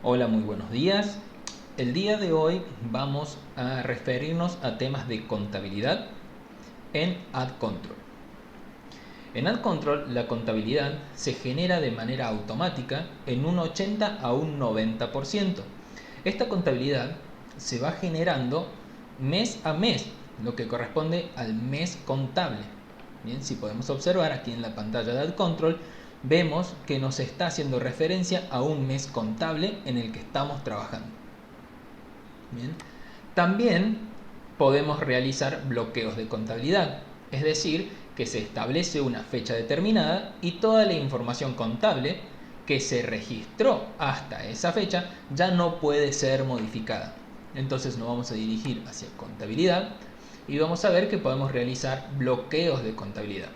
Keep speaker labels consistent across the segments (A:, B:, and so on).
A: Hola, muy buenos días. El día de hoy vamos a referirnos a temas de contabilidad en AdControl. En AdControl la contabilidad se genera de manera automática en un 80 a un 90%. Esta contabilidad se va generando mes a mes, lo que corresponde al mes contable. Bien, si podemos observar aquí en la pantalla de AdControl, vemos que nos está haciendo referencia a un mes contable en el que estamos trabajando. Bien. También podemos realizar bloqueos de contabilidad, es decir, que se establece una fecha determinada y toda la información contable que se registró hasta esa fecha ya no puede ser modificada. Entonces nos vamos a dirigir hacia contabilidad y vamos a ver que podemos realizar bloqueos de contabilidad.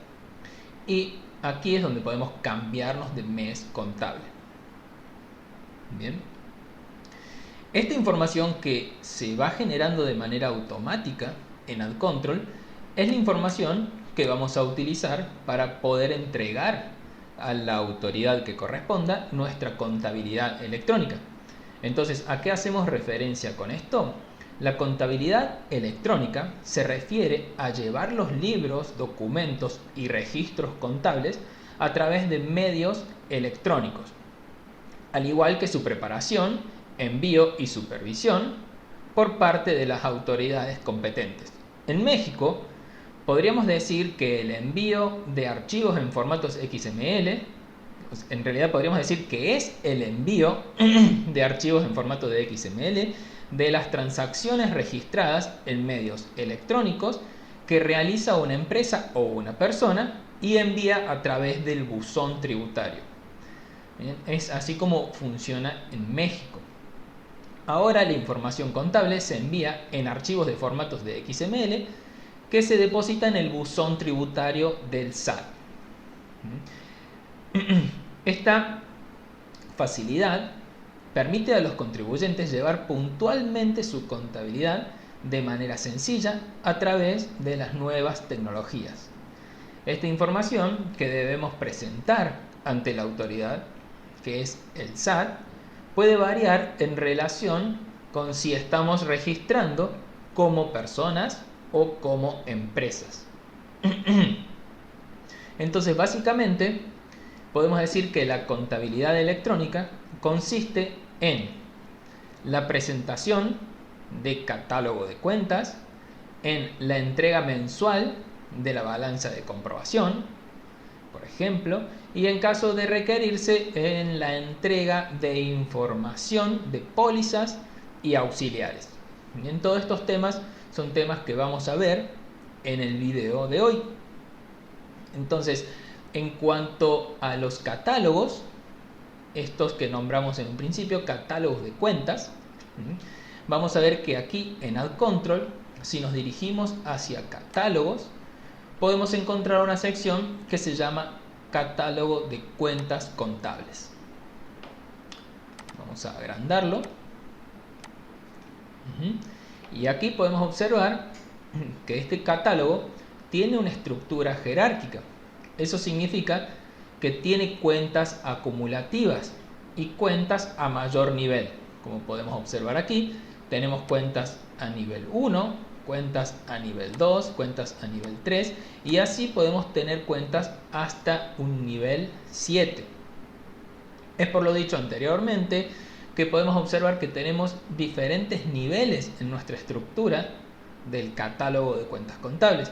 A: Y aquí es donde podemos cambiarnos de mes contable. Bien. Esta información que se va generando de manera automática en AdControl es la información que vamos a utilizar para poder entregar a la autoridad que corresponda nuestra contabilidad electrónica. Entonces, ¿a qué hacemos referencia con esto? La contabilidad electrónica se refiere a llevar los libros, documentos y registros contables a través de medios electrónicos, al igual que su preparación, envío y supervisión por parte de las autoridades competentes. En México, podríamos decir que el envío de archivos en formatos XML, en realidad podríamos decir que es el envío de archivos en formato de XML de las transacciones registradas en medios electrónicos que realiza una empresa o una persona y envía a través del buzón tributario. Bien, es así como funciona en México. Ahora la información contable se envía en archivos de formatos de XML que se deposita en el buzón tributario del SAT. Esta facilidad permite a los contribuyentes llevar puntualmente su contabilidad de manera sencilla a través de las nuevas tecnologías. Esta información que debemos presentar ante la autoridad, que es el SAT, puede variar en relación con si estamos registrando como personas o como empresas. Entonces, básicamente, podemos decir que la contabilidad electrónica consiste en la presentación de catálogo de cuentas, en la entrega mensual de la balanza de comprobación, por ejemplo, y en caso de requerirse, en la entrega de información de pólizas y auxiliares. Bien, todos estos temas son temas que vamos a ver en el video de hoy. Entonces, en cuanto a los catálogos, estos que nombramos en un principio, catálogos de cuentas, vamos a ver que aquí en AdControl, si nos dirigimos hacia catálogos, podemos encontrar una sección que se llama catálogo de cuentas contables. Vamos a agrandarlo. Y aquí podemos observar que este catálogo tiene una estructura jerárquica. Eso significa que tiene cuentas acumulativas y cuentas a mayor nivel. Como podemos observar aquí, tenemos cuentas a nivel 1, cuentas a nivel 2, cuentas a nivel 3 y así podemos tener cuentas hasta un nivel 7. Es por lo dicho anteriormente que podemos observar que tenemos diferentes niveles en nuestra estructura del catálogo de cuentas contables.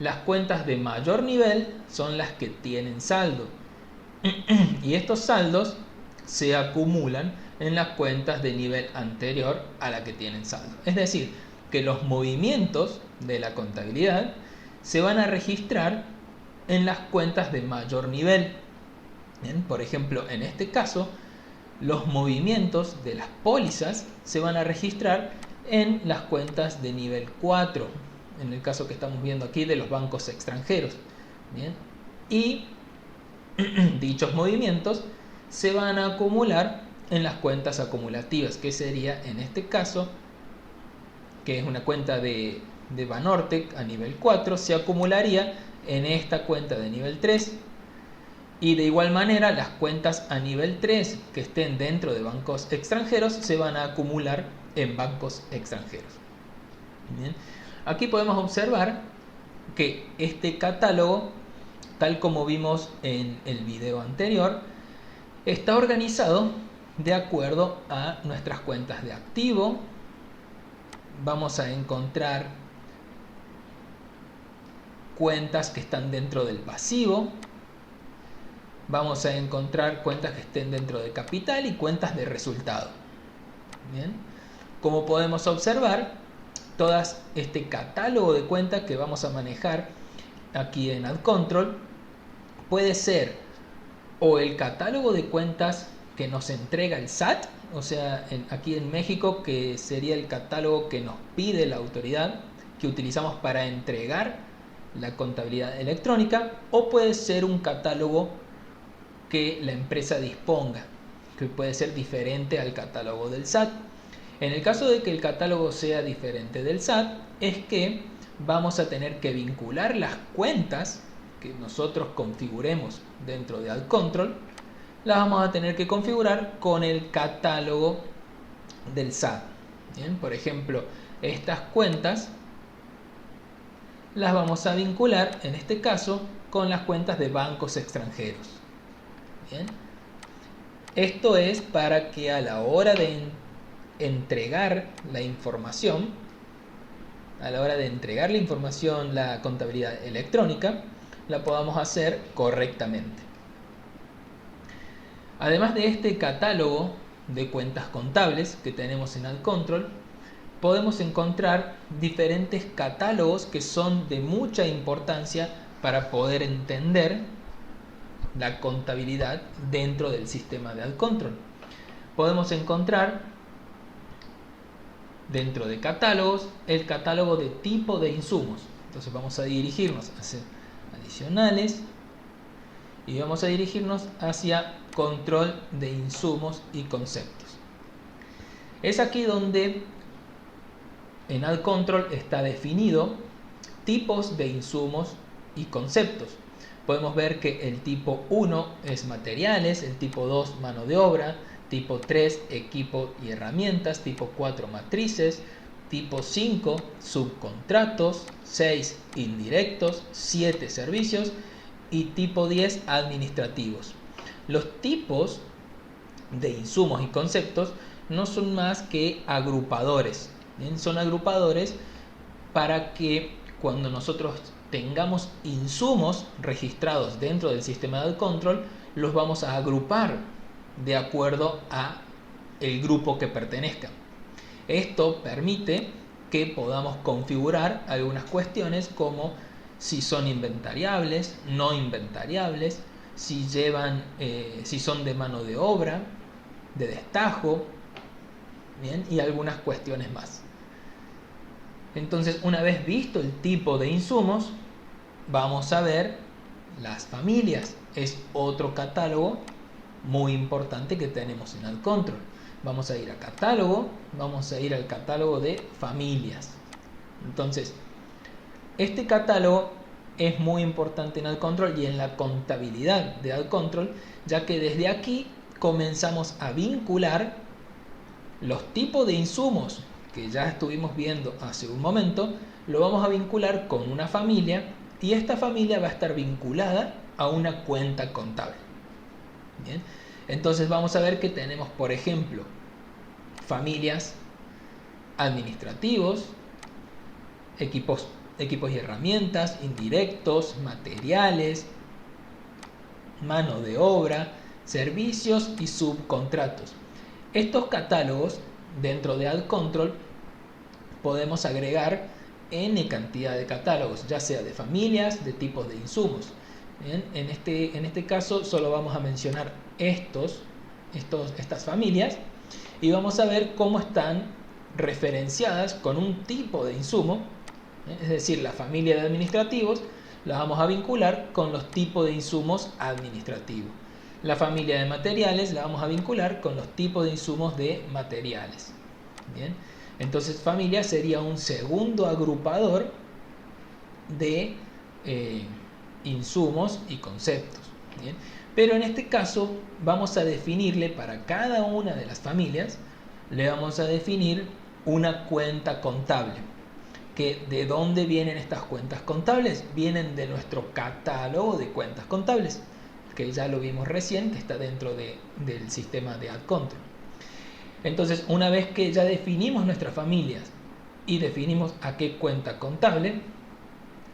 A: Las cuentas de mayor nivel son las que tienen saldo y estos saldos se acumulan en las cuentas de nivel anterior a la que tienen saldo. Es decir, que los movimientos de la contabilidad se van a registrar en las cuentas de mayor nivel. Bien, por ejemplo, en este caso, los movimientos de las pólizas se van a registrar en las cuentas de nivel 4, en el caso que estamos viendo aquí de los bancos extranjeros. Bien, y dichos movimientos se van a acumular en las cuentas acumulativas, que sería en este caso, que es una cuenta de Banorte a nivel 4, se acumularía en esta cuenta de nivel 3 Y de igual manera, las cuentas a nivel 3 que estén dentro de bancos extranjeros se van a acumular en bancos extranjeros. Bien. Aquí podemos observar que este catálogo, tal como vimos en el video anterior, está organizado de acuerdo a nuestras cuentas de activo. Vamos a encontrar cuentas que están dentro del pasivo. Vamos a encontrar cuentas que estén dentro de capital y cuentas de resultado. Bien. Como podemos observar, todo este catálogo de cuentas que vamos a manejar aquí en AdControl puede ser o el catálogo de cuentas que nos entrega el SAT, o sea, aquí en México, que sería el catálogo que nos pide la autoridad, que utilizamos para entregar la contabilidad electrónica, o puede ser un catálogo que la empresa disponga, que puede ser diferente al catálogo del SAT. En el caso de que el catálogo sea diferente del SAT, es que vamos a tener que vincular las cuentas que nosotros configuremos dentro de AdControl, las vamos a tener que configurar con el catálogo del SAT. Bien, por ejemplo, estas cuentas las vamos a vincular, en este caso, con las cuentas de bancos extranjeros. Bien. Esto es para que a la hora de entregar la información, la contabilidad electrónica, la podamos hacer correctamente. Además de este catálogo de cuentas contables que tenemos en AdControl, podemos encontrar diferentes catálogos que son de mucha importancia para poder entender la contabilidad dentro del sistema de AdControl. Podemos encontrar dentro de catálogos el catálogo de tipo de insumos. Entonces vamos a dirigirnos hacia adicionales y vamos a dirigirnos hacia control de insumos y conceptos. Es aquí donde en AdControl está definido tipos de insumos y conceptos. Podemos ver que el tipo 1 es materiales, el tipo 2 mano de obra, tipo 3 equipo y herramientas, tipo 4 matrices, tipo 5 subcontratos, 6 indirectos, 7 servicios y tipo 10 administrativos. Los tipos de insumos y conceptos no son más que agrupadores. ¿Bien? Son agrupadores para que cuando nosotros tengamos insumos registrados dentro del sistema de AdControl, los vamos a agrupar de acuerdo a el grupo que pertenezcan. Esto permite que podamos configurar algunas cuestiones como si son inventariables, no inventariables, si son de mano de obra, de destajo, ¿bien? Y algunas cuestiones más. Entonces, una vez visto el tipo de insumos, vamos a ver las familias. Es otro catálogo muy importante que tenemos en AdControl. Vamos a ir a catálogo, vamos a ir al catálogo de familias. Entonces, este catálogo es muy importante en AdControl y en la contabilidad de AdControl, ya que desde aquí comenzamos a vincular los tipos de insumos que ya estuvimos viendo hace un momento, lo vamos a vincular con una familia y esta familia va a estar vinculada a una cuenta contable. Bien. Entonces vamos a ver que tenemos, por ejemplo, familias administrativos, equipos y herramientas, indirectos, materiales, mano de obra, servicios y subcontratos. Estos catálogos dentro de AdControl podemos agregar n cantidad de catálogos, ya sea de familias, de tipos de insumos. Bien, en este caso solo vamos a mencionar estas familias y vamos a ver cómo están referenciadas con un tipo de insumo. Es decir, la familia de administrativos la vamos a vincular con los tipos de insumos administrativos. La familia de materiales la vamos a vincular con los tipos de insumos de materiales. Bien, entonces familia sería un segundo agrupador de insumos y conceptos. Bien, Pero en este caso vamos a definirle para cada una de las familias, le vamos a definir una cuenta contable. ¿De dónde vienen estas cuentas contables? Vienen de nuestro catálogo de cuentas contables, que ya lo vimos recién, que está dentro del sistema de AdControl. Entonces, una vez que ya definimos nuestras familias y definimos a qué cuenta contable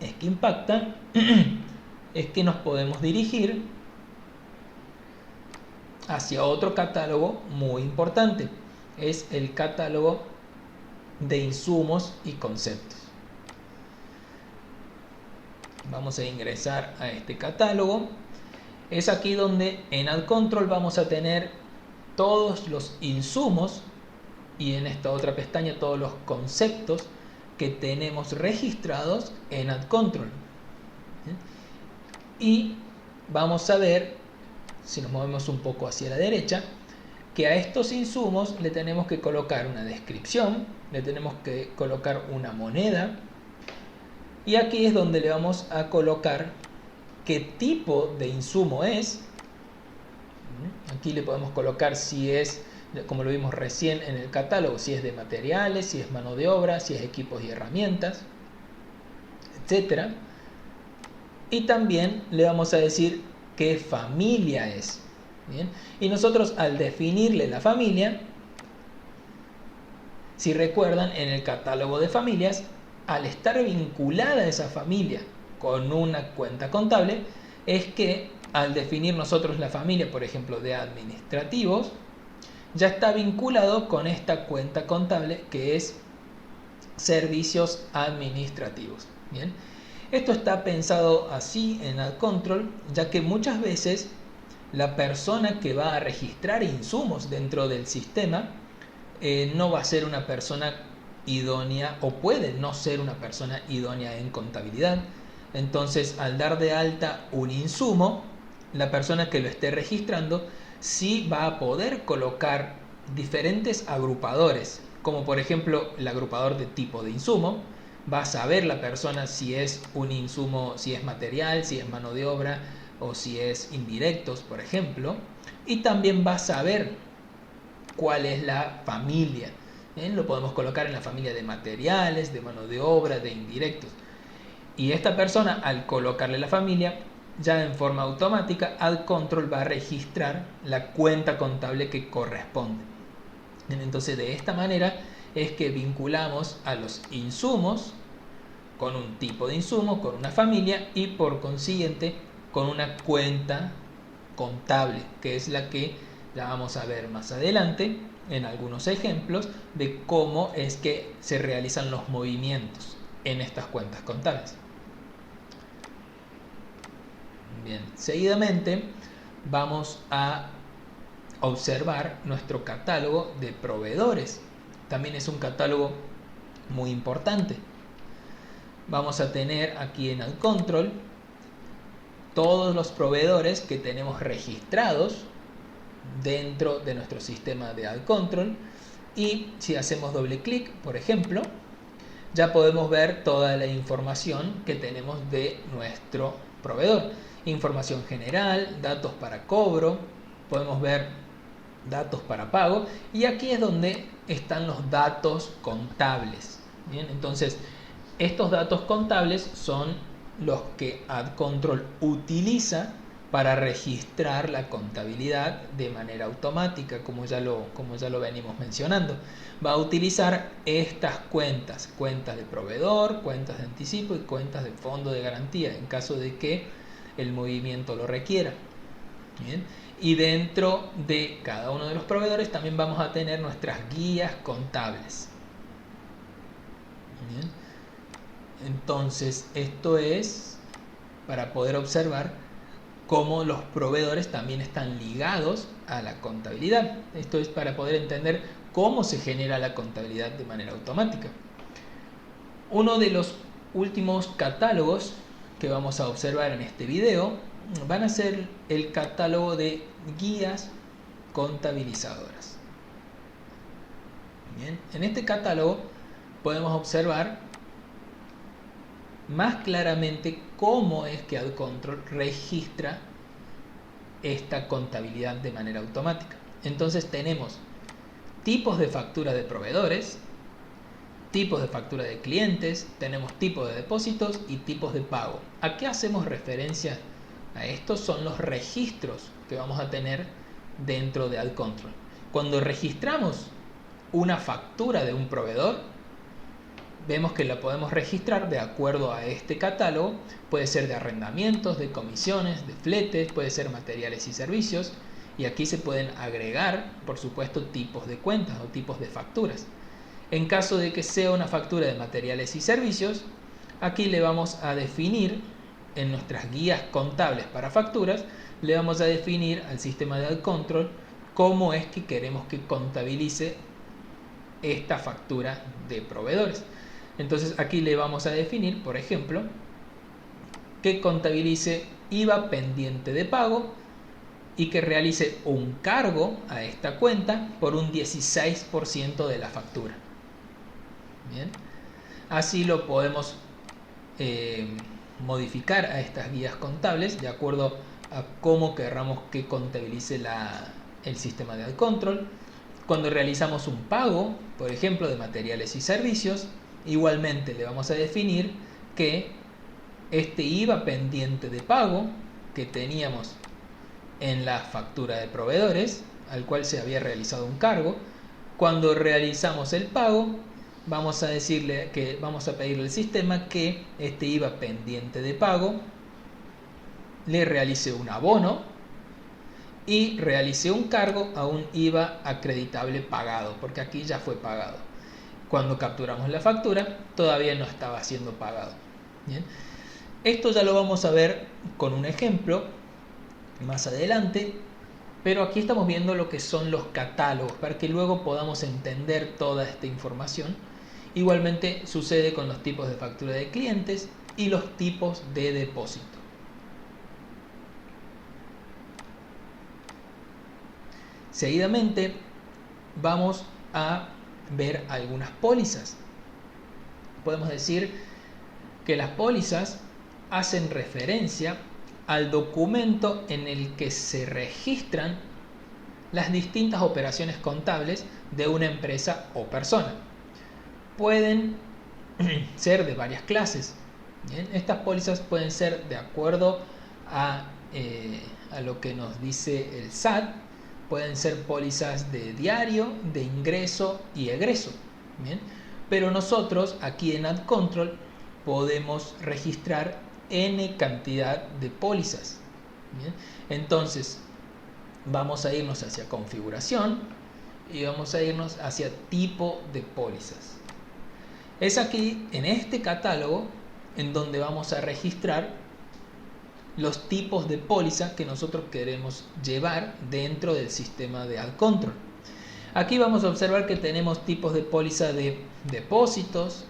A: es que impacta, es que nos podemos dirigir hacia otro catálogo muy importante. Es el catálogo de insumos y conceptos. Vamos a ingresar a este catálogo. Es aquí donde en AdControl vamos a tener todos los insumos y en esta otra pestaña todos los conceptos que tenemos registrados en AdControl. Y vamos a ver, si nos movemos un poco hacia la derecha, que a estos insumos le tenemos que colocar una descripción, le tenemos que colocar una moneda, y aquí es donde le vamos a colocar qué tipo de insumo es. Aquí le podemos colocar si es, como lo vimos recién en el catálogo, si es de materiales, si es mano de obra, si es equipos y herramientas, etcétera. Y también le vamos a decir qué familia es. ¿Bien? Y nosotros al definirle la familia, si recuerdan, en el catálogo de familias, al estar vinculada esa familia con una cuenta contable, es que al definir nosotros la familia, por ejemplo, de administrativos, ya está vinculado con esta cuenta contable que es servicios administrativos. ¿Bien? Esto está pensado así en AdControl, ya que muchas veces la persona que va a registrar insumos dentro del sistema no va a ser una persona idónea o puede no ser una persona idónea en contabilidad. Entonces, al dar de alta un insumo, la persona que lo esté registrando sí va a poder colocar diferentes agrupadores, como por ejemplo el agrupador de tipo de insumo. Va a saber la persona si es un insumo, si es material, si es mano de obra o si es indirectos, por ejemplo. Y también va a saber cuál es la familia. Lo podemos colocar en la familia de materiales, de mano de obra, de indirectos. Y esta persona, al colocarle la familia, ya en forma automática, AdControl va a registrar la cuenta contable que corresponde. Entonces, de esta manera es que vinculamos a los insumos con un tipo de insumo, con una familia y por consiguiente con una cuenta contable, que es la que ya vamos a ver más adelante en algunos ejemplos de cómo es que se realizan los movimientos en estas cuentas contables. Bien, seguidamente vamos a observar nuestro catálogo de proveedores. También es un catálogo muy importante. Vamos a tener aquí en AdControl todos los proveedores que tenemos registrados dentro de nuestro sistema de AdControl, y si hacemos doble clic, por ejemplo, ya podemos ver toda la información que tenemos de nuestro proveedor. Información general, datos para cobro, podemos ver datos para pago, y aquí es donde están los datos contables. Bien, entonces estos datos contables son los que AdControl utiliza para registrar la contabilidad de manera automática, como ya lo venimos mencionando. Va a utilizar estas cuentas de proveedor, cuentas de anticipo y cuentas de fondo de garantía, en caso de que el movimiento lo requiera. Bien. Y dentro de cada uno de los proveedores también vamos a tener nuestras guías contables. Bien. Entonces, esto es para poder observar cómo los proveedores también están ligados a la contabilidad. Esto es para poder entender cómo se genera la contabilidad de manera automática. Uno de los últimos catálogos que vamos a observar en este video van a ser el catálogo de guías contabilizadoras. Bien, en este catálogo podemos observar más claramente cómo es que AdControl registra esta contabilidad de manera automática. Entonces tenemos tipos de factura de proveedores, tipos de factura de clientes, tenemos tipos de depósitos y tipos de pago. ¿A qué hacemos referencia? A estos son los registros que vamos a tener dentro de AdControl. Cuando registramos una factura de un proveedor, vemos que la podemos registrar de acuerdo a este catálogo. Puede ser de arrendamientos, de comisiones, de fletes, puede ser materiales y servicios. Y aquí se pueden agregar, por supuesto, tipos de cuentas o tipos de facturas. En caso de que sea una factura de materiales y servicios, aquí le vamos a definir en nuestras guías contables para facturas, le vamos a definir al sistema de AdControl cómo es que queremos que contabilice esta factura de proveedores. Entonces aquí le vamos a definir, por ejemplo, que contabilice IVA pendiente de pago y que realice un cargo a esta cuenta por un 16% de la factura. Bien, así lo podemos modificar a estas guías contables de acuerdo a cómo querramos que contabilice el sistema de AdControl. Cuando realizamos un pago, por ejemplo, de materiales y servicios, igualmente le vamos a definir que este IVA pendiente de pago que teníamos en la factura de proveedores, al cual se había realizado un cargo, cuando realizamos el pago, vamos a decirle que vamos a pedirle al sistema que este IVA pendiente de pago le realice un abono y realice un cargo a un IVA acreditable pagado, porque aquí ya fue pagado. Cuando capturamos la factura, todavía no estaba siendo pagado. Bien. Esto ya lo vamos a ver con un ejemplo más adelante, pero aquí estamos viendo lo que son los catálogos para que luego podamos entender toda esta información. Igualmente sucede con los tipos de factura de clientes y los tipos de depósito. Seguidamente vamos a ver algunas pólizas. Podemos decir que las pólizas hacen referencia al documento en el que se registran las distintas operaciones contables de una empresa o persona. Pueden ser de varias clases. Bien, estas pólizas pueden ser de acuerdo a lo que nos dice el SAT. Pueden ser pólizas de diario, de ingreso y egreso. Bien, pero nosotros aquí en AdControl podemos registrar N cantidad de pólizas. Bien, entonces vamos a irnos hacia configuración y vamos a irnos hacia tipo de pólizas. Es aquí en este catálogo en donde vamos a registrar los tipos de póliza que nosotros queremos llevar dentro del sistema de AdControl. Aquí vamos a observar que tenemos tipos de póliza de depósitos,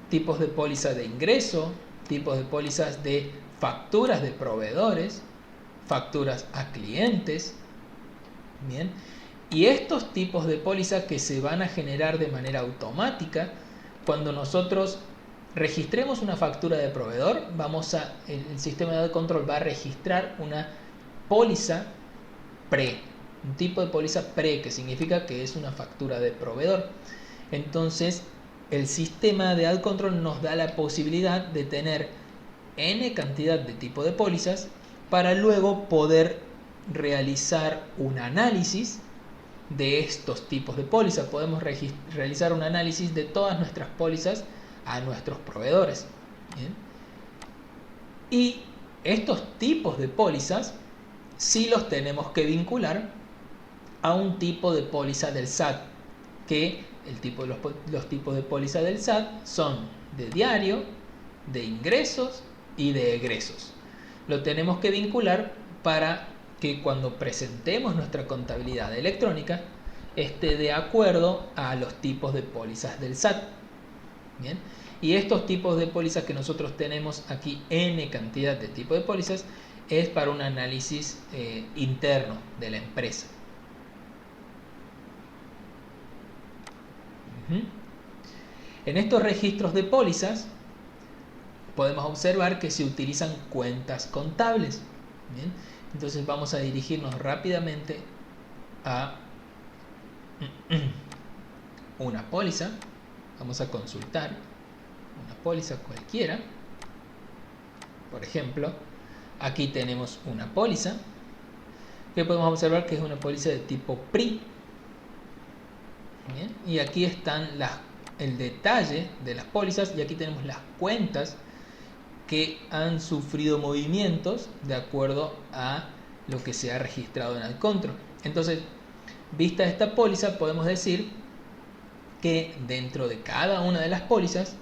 A: tipos de póliza de ingreso, tipos de pólizas de facturas de proveedores, facturas a clientes. Bien, y estos tipos de póliza que se van a generar de manera automática cuando nosotros registremos una factura de proveedor, el sistema de AdControl va a registrar una póliza pre, un tipo de póliza pre, que significa que es una factura de proveedor. Entonces el sistema de AdControl nos da la posibilidad de tener N cantidad de tipo de pólizas para luego poder realizar un análisis de estos tipos de pólizas. Podemos realizar un análisis de todas nuestras pólizas a nuestros proveedores. Bien. Y estos tipos de pólizas sí los tenemos que vincular a un tipo de póliza del SAT, que los tipos de póliza del SAT son de diario, de ingresos y de egresos. Lo tenemos que vincular para que cuando presentemos nuestra contabilidad electrónica esté de acuerdo a los tipos de pólizas del SAT. Bien. Y estos tipos de pólizas que nosotros tenemos aquí, N cantidad de tipos de pólizas, es para un análisis interno de la empresa. En estos registros de pólizas podemos observar que se utilizan cuentas contables. Bien, entonces vamos a dirigirnos rápidamente a una póliza. Vamos a consultar una póliza cualquiera. Por ejemplo, aquí tenemos una póliza que podemos observar que es una póliza de tipo PRI. Bien, y aquí están el detalle de las pólizas, y aquí tenemos las cuentas que han sufrido movimientos de acuerdo a lo que se ha registrado en AdControl. Entonces, vista esta póliza, podemos decir que dentro de cada una de las pólizas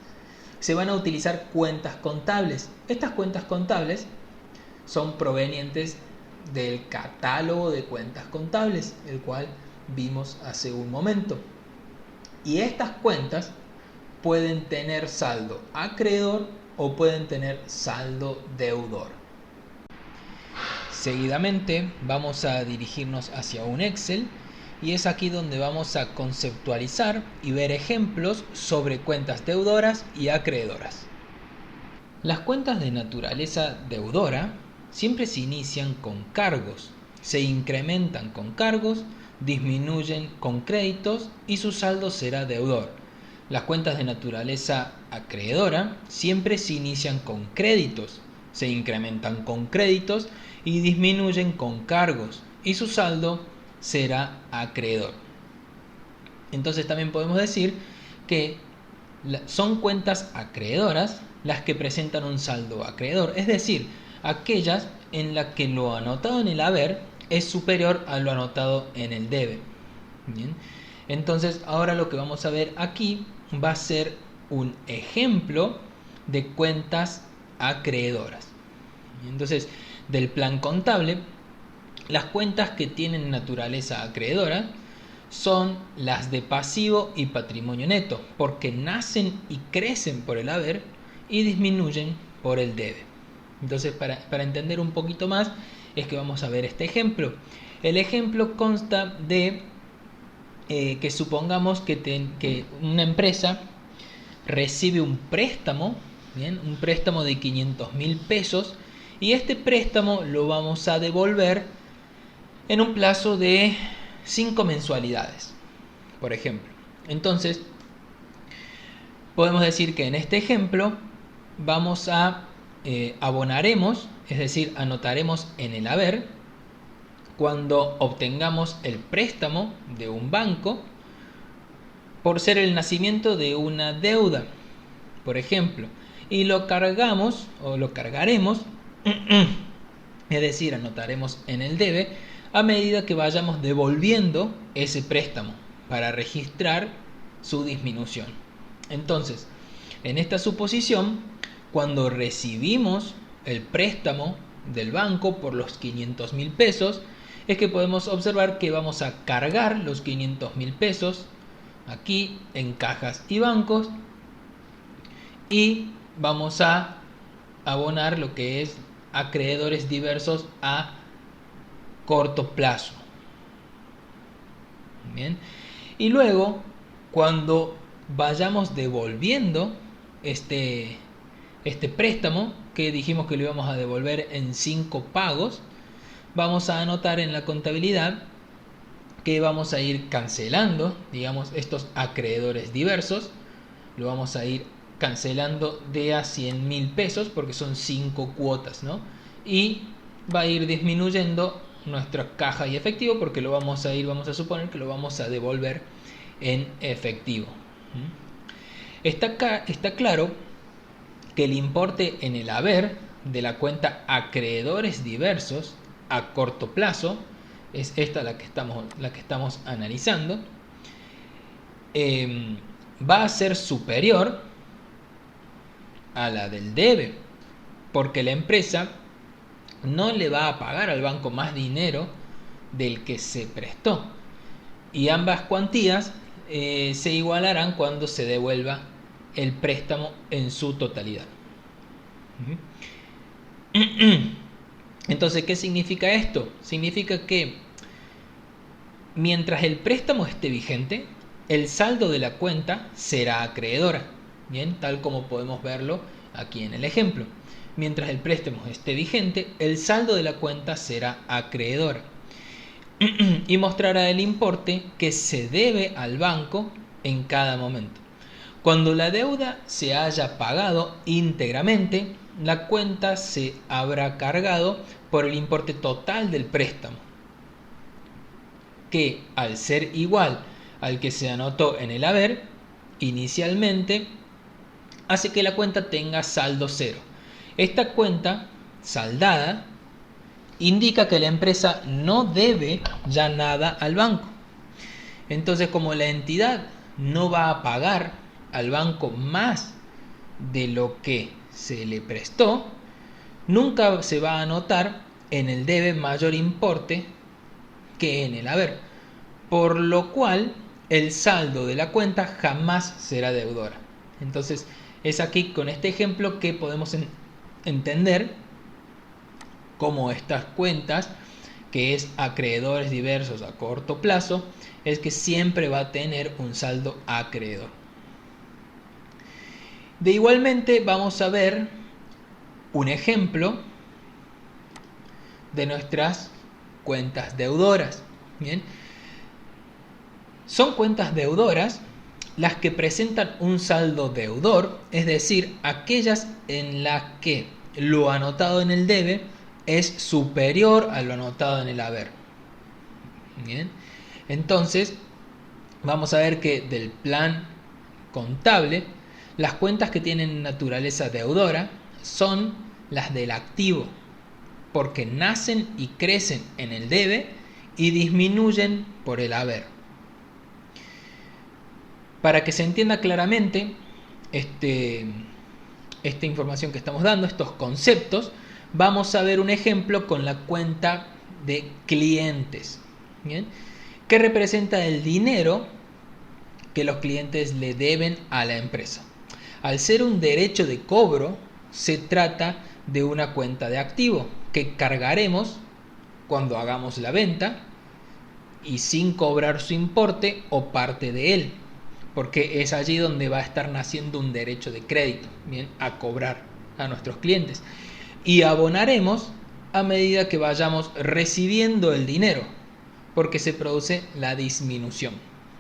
A: se van a utilizar cuentas contables. Estas cuentas contables son provenientes del catálogo de cuentas contables, el cual vimos hace un momento. Y estas cuentas pueden tener saldo acreedor o pueden tener saldo deudor. Seguidamente vamos a dirigirnos hacia un Excel, y es aquí donde vamos a conceptualizar y ver ejemplos sobre cuentas deudoras y acreedoras. Las cuentas de naturaleza deudora siempre se inician con cargos, se incrementan con cargos, disminuyen con créditos y su saldo será deudor. Las cuentas de naturaleza acreedora siempre se inician con créditos, se incrementan con créditos y disminuyen con cargos y su saldo será acreedor. Entonces también podemos decir que son cuentas acreedoras las que presentan un saldo acreedor, es decir, aquellas en las que lo anotado en el haber es superior a lo anotado en el debe. Bien. Entonces ahora lo que vamos a ver aquí va a ser un ejemplo de cuentas acreedoras. Entonces, del plan contable, las cuentas que tienen naturaleza acreedora son las de pasivo y patrimonio neto, porque nacen y crecen por el haber y disminuyen por el debe. Entonces, para entender un poquito más, es que vamos a ver este ejemplo. El ejemplo consta de que supongamos que una empresa recibe un préstamo, ¿bien? Un préstamo de 500.000 pesos, y este préstamo lo vamos a devolver en un plazo de 5 mensualidades, por ejemplo. Entonces, podemos decir que en este ejemplo vamos a abonaremos, es decir, anotaremos en el haber cuando obtengamos el préstamo de un banco por ser el nacimiento de una deuda, por ejemplo, y lo cargamos o lo cargaremos, es decir, anotaremos en el debe a medida que vayamos devolviendo ese préstamo para registrar su disminución. Entonces, en esta suposición, cuando recibimos el préstamo del banco por los 500.000 pesos, es que podemos observar que vamos a cargar los 500.000 pesos aquí en cajas y bancos, y vamos a abonar lo que es acreedores diversos a corto plazo. Bien. Y luego, cuando vayamos devolviendo este préstamo, que dijimos que lo íbamos a devolver en 5 pagos, vamos a anotar en la contabilidad que vamos a ir cancelando, digamos, estos acreedores diversos, lo vamos a ir cancelando de a 100.000 pesos porque son 5 cuotas, ¿no? Y va a ir disminuyendo nuestra caja y efectivo porque vamos a suponer que lo vamos a devolver en efectivo. Está claro que el importe en el haber de la cuenta acreedores diversos a corto plazo, es esta la que estamos analizando, va a ser superior a la del debe, porque la empresa no le va a pagar al banco más dinero del que se prestó, y ambas cuantías se igualarán cuando se devuelva el préstamo en su totalidad. Entonces, ¿qué significa esto? Significa que mientras el préstamo esté vigente, el saldo de la cuenta será acreedora, bien, tal como podemos verlo aquí en el ejemplo. mientras el préstamo esté vigente, el saldo de la cuenta será acreedora y mostrará el importe que se debe al banco en cada momento. Cuando la deuda se haya pagado íntegramente, la cuenta se habrá cargado por el importe total del préstamo, que al ser igual al que se anotó en el haber inicialmente, hace que la cuenta tenga saldo cero. Esta cuenta saldada indica que la empresa no debe ya nada al banco. Entonces, como la entidad no va a pagar al banco más de lo que se le prestó, nunca se va a anotar en el debe mayor importe que en el haber, por lo cual el saldo de la cuenta jamás será deudora. Entonces, es aquí con este ejemplo que podemos entender cómo estas cuentas, que es acreedores diversos a corto plazo, es que siempre va a tener un saldo acreedor. De igualmente vamos a ver un ejemplo de nuestras cuentas deudoras. Bien, son cuentas deudoras las que presentan un saldo deudor, es decir, aquellas en las que lo anotado en el debe es superior a lo anotado en el haber. Bien, entonces vamos a ver que del plan contable, las cuentas que tienen naturaleza deudora son las del activo, porque nacen y crecen en el debe y disminuyen por el haber. Para que se entienda claramente esta información que estamos dando, estos conceptos, vamos a ver un ejemplo con la cuenta de clientes, ¿bien?, que representa el dinero que los clientes le deben a la empresa. Al ser un derecho de cobro, se trata de una cuenta de activo que cargaremos cuando hagamos la venta y sin cobrar su importe o parte de él, porque es allí donde va a estar naciendo un derecho de crédito, bien, a cobrar a nuestros clientes, y abonaremos a medida que vayamos recibiendo el dinero, porque se produce la disminución.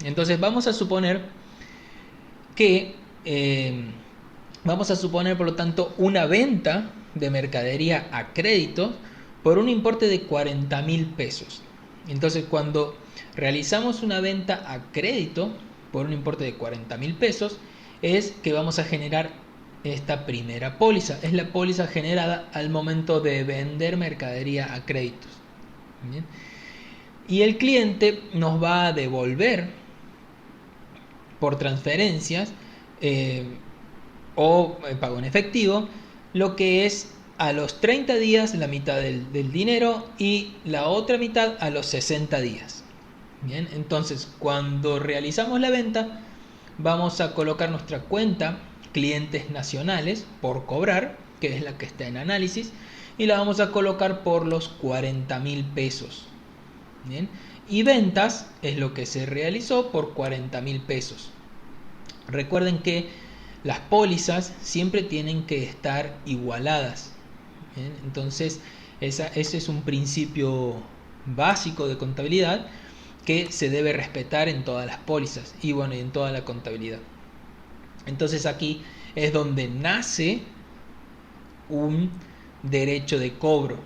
A: Entonces vamos a suponer por lo tanto una venta de mercadería a crédito por un importe de 40.000 pesos. Entonces, cuando realizamos una venta a crédito por un importe de 40.000 pesos, es que vamos a generar esta primera póliza. Es la póliza generada al momento de vender mercadería a créditos. ¿Bien? Y el cliente nos va a devolver por transferencias o pago en efectivo lo que es a los 30 días la mitad del dinero y la otra mitad a los 60 días. Bien, entonces cuando realizamos la venta vamos a colocar nuestra cuenta clientes nacionales por cobrar, que es la que está en análisis, y la vamos a colocar por los 40.000 pesos. Bien, y ventas es lo que se realizó por 40.000 pesos. Recuerden que las pólizas siempre tienen que estar igualadas. Bien, entonces ese es un principio básico de contabilidad que se debe respetar en todas las pólizas y bueno, en toda la contabilidad. Entonces aquí es donde nace un derecho de cobro.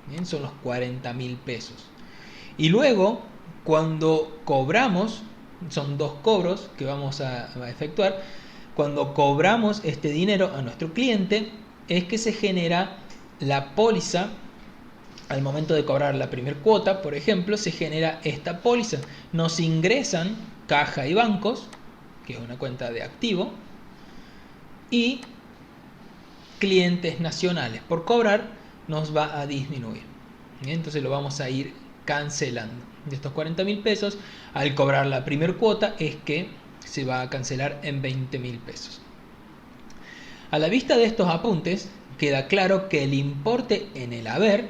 A: Bien, son los 40.000 pesos. Y luego, cuando cobramos, son dos cobros que vamos a efectuar. Cuando cobramos este dinero a nuestro cliente, es que se genera la póliza. Al momento de cobrar la primera cuota, por ejemplo, se genera esta póliza. Nos ingresan caja y bancos, que es una cuenta de activo, y clientes nacionales por cobrar nos va a disminuir. Entonces lo vamos a ir cancelando. De estos 40.000 pesos, al cobrar la primera cuota, es que se va a cancelar en 20.000 pesos. A la vista de estos apuntes, queda claro que el importe en el haber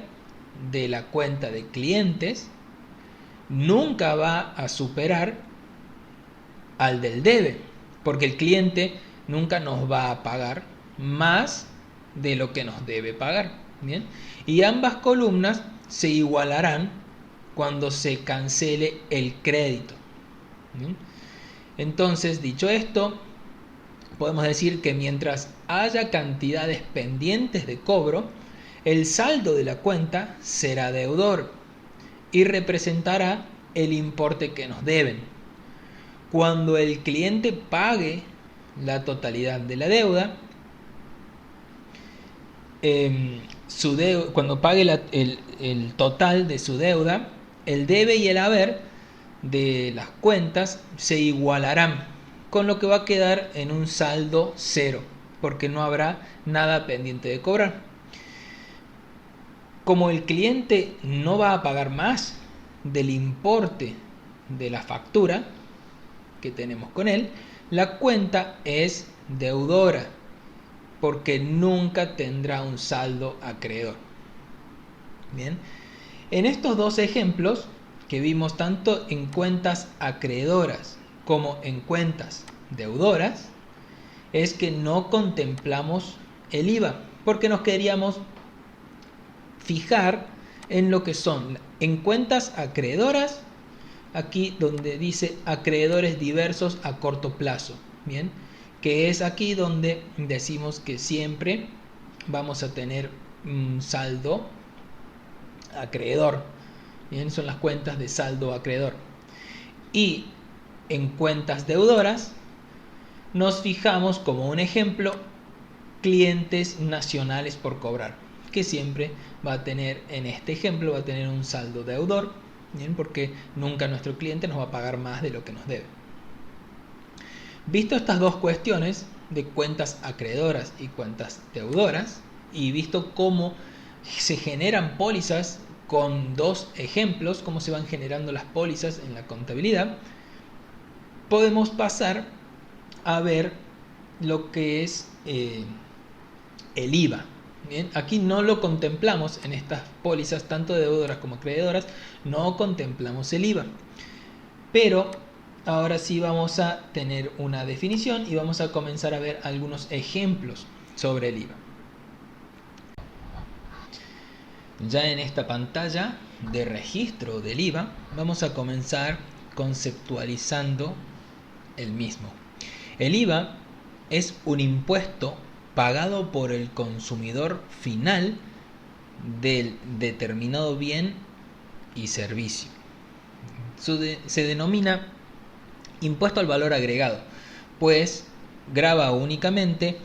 A: de la cuenta de clientes nunca va a superar al del debe, porque el cliente nunca nos va a pagar más de lo que nos debe pagar. ¿Bien? Y ambas columnas se igualarán cuando se cancele el crédito. ¿Bien? Entonces, dicho esto, podemos decir que mientras haya cantidades pendientes de cobro, el saldo de la cuenta será deudor y representará el importe que nos deben. Cuando el cliente pague la totalidad de la deuda, cuando pague el total de su deuda, el debe y el haber de las cuentas se igualarán, con lo que va a quedar en un saldo cero, porque no habrá nada pendiente de cobrar. Como el cliente no va a pagar más del importe de la factura que tenemos con él, la cuenta es deudora, porque nunca tendrá un saldo acreedor. Bien, en estos dos ejemplos que vimos tanto en cuentas acreedoras como en cuentas deudoras, es que no contemplamos el IVA, porque nos queríamos fijar en lo que son en cuentas acreedoras, aquí donde dice acreedores diversos a corto plazo. Bien, que es aquí donde decimos que siempre vamos a tener un saldo acreedor. Bien, son las cuentas de saldo acreedor. Y en cuentas deudoras nos fijamos como un ejemplo clientes nacionales por cobrar, que siempre va a tener, en este ejemplo, va a tener un saldo deudor. Bien, porque nunca nuestro cliente nos va a pagar más de lo que nos debe. Visto estas dos cuestiones de cuentas acreedoras y cuentas deudoras, y visto cómo se generan pólizas con dos ejemplos, cómo se van generando las pólizas en la contabilidad, podemos pasar a ver lo que es el IVA. Bien, aquí no lo contemplamos en estas pólizas, tanto de deudoras como acreedoras, no contemplamos el IVA. Pero ahora sí vamos a tener una definición y vamos a comenzar a ver algunos ejemplos sobre el IVA. Ya en esta pantalla de registro del IVA vamos a comenzar conceptualizando el mismo. El IVA es un impuesto pagado por el consumidor final del determinado bien y servicio. Se denomina impuesto al valor agregado, pues grava únicamente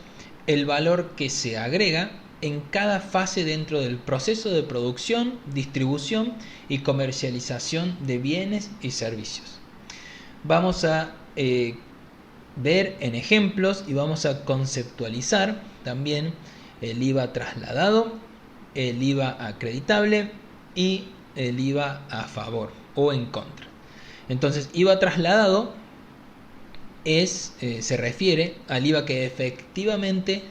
A: el valor que se agrega en cada fase dentro del proceso de producción, distribución y comercialización de bienes y servicios. Vamos a ver en ejemplos y vamos a conceptualizar también el IVA trasladado, el IVA acreditable y el IVA a favor o en contra. Entonces, IVA trasladado se refiere al IVA que efectivamente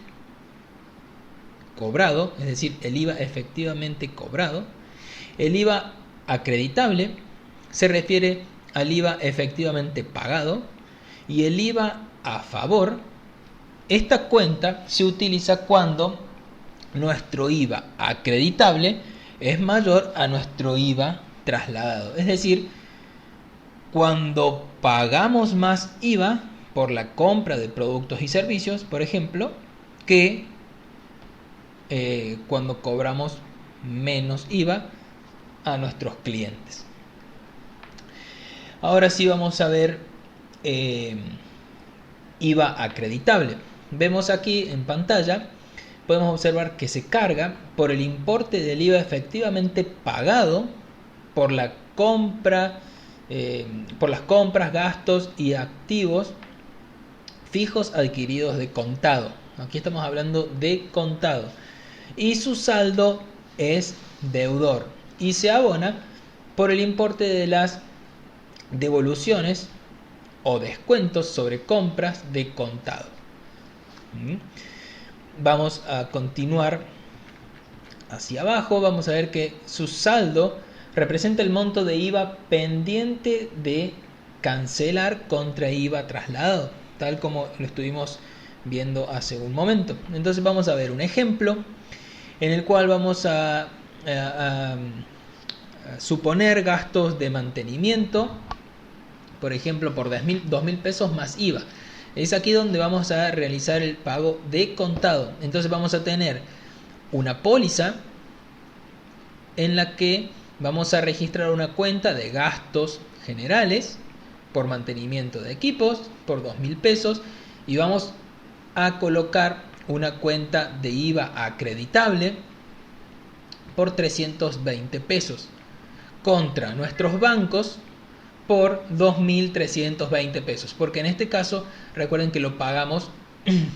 A: cobrado, es decir, el IVA efectivamente cobrado. El IVA acreditable se refiere al IVA efectivamente pagado. Y el IVA a favor, esta cuenta se utiliza cuando nuestro IVA acreditable es mayor a nuestro IVA trasladado. Es decir, cuando pagamos más IVA por la compra de productos y servicios, por ejemplo, que cuando cobramos menos IVA a nuestros clientes. Ahora sí vamos a ver IVA acreditable. Vemos aquí en pantalla, podemos observar que se carga por el importe del IVA efectivamente pagado por la compra, por las compras, gastos y activos fijos adquiridos de contado. Aquí estamos hablando de contado. Y su saldo es deudor y se abona por el importe de las devoluciones o descuentos sobre compras de contado. Vamos a continuar hacia abajo. Vamos a ver que su saldo representa el monto de IVA pendiente de cancelar contra IVA trasladado, tal como lo estuvimos viendo hace un momento. Entonces vamos a ver un ejemplo en el cual vamos a suponer gastos de mantenimiento, por ejemplo, por 2.000 pesos más IVA. Es aquí donde vamos a realizar el pago de contado. Entonces vamos a tener una póliza en la que vamos a registrar una cuenta de gastos generales por mantenimiento de equipos por 2.000 pesos y vamos a colocar una cuenta de IVA acreditable por 320 pesos contra nuestros bancos por 2.320 pesos, porque en este caso recuerden que lo pagamos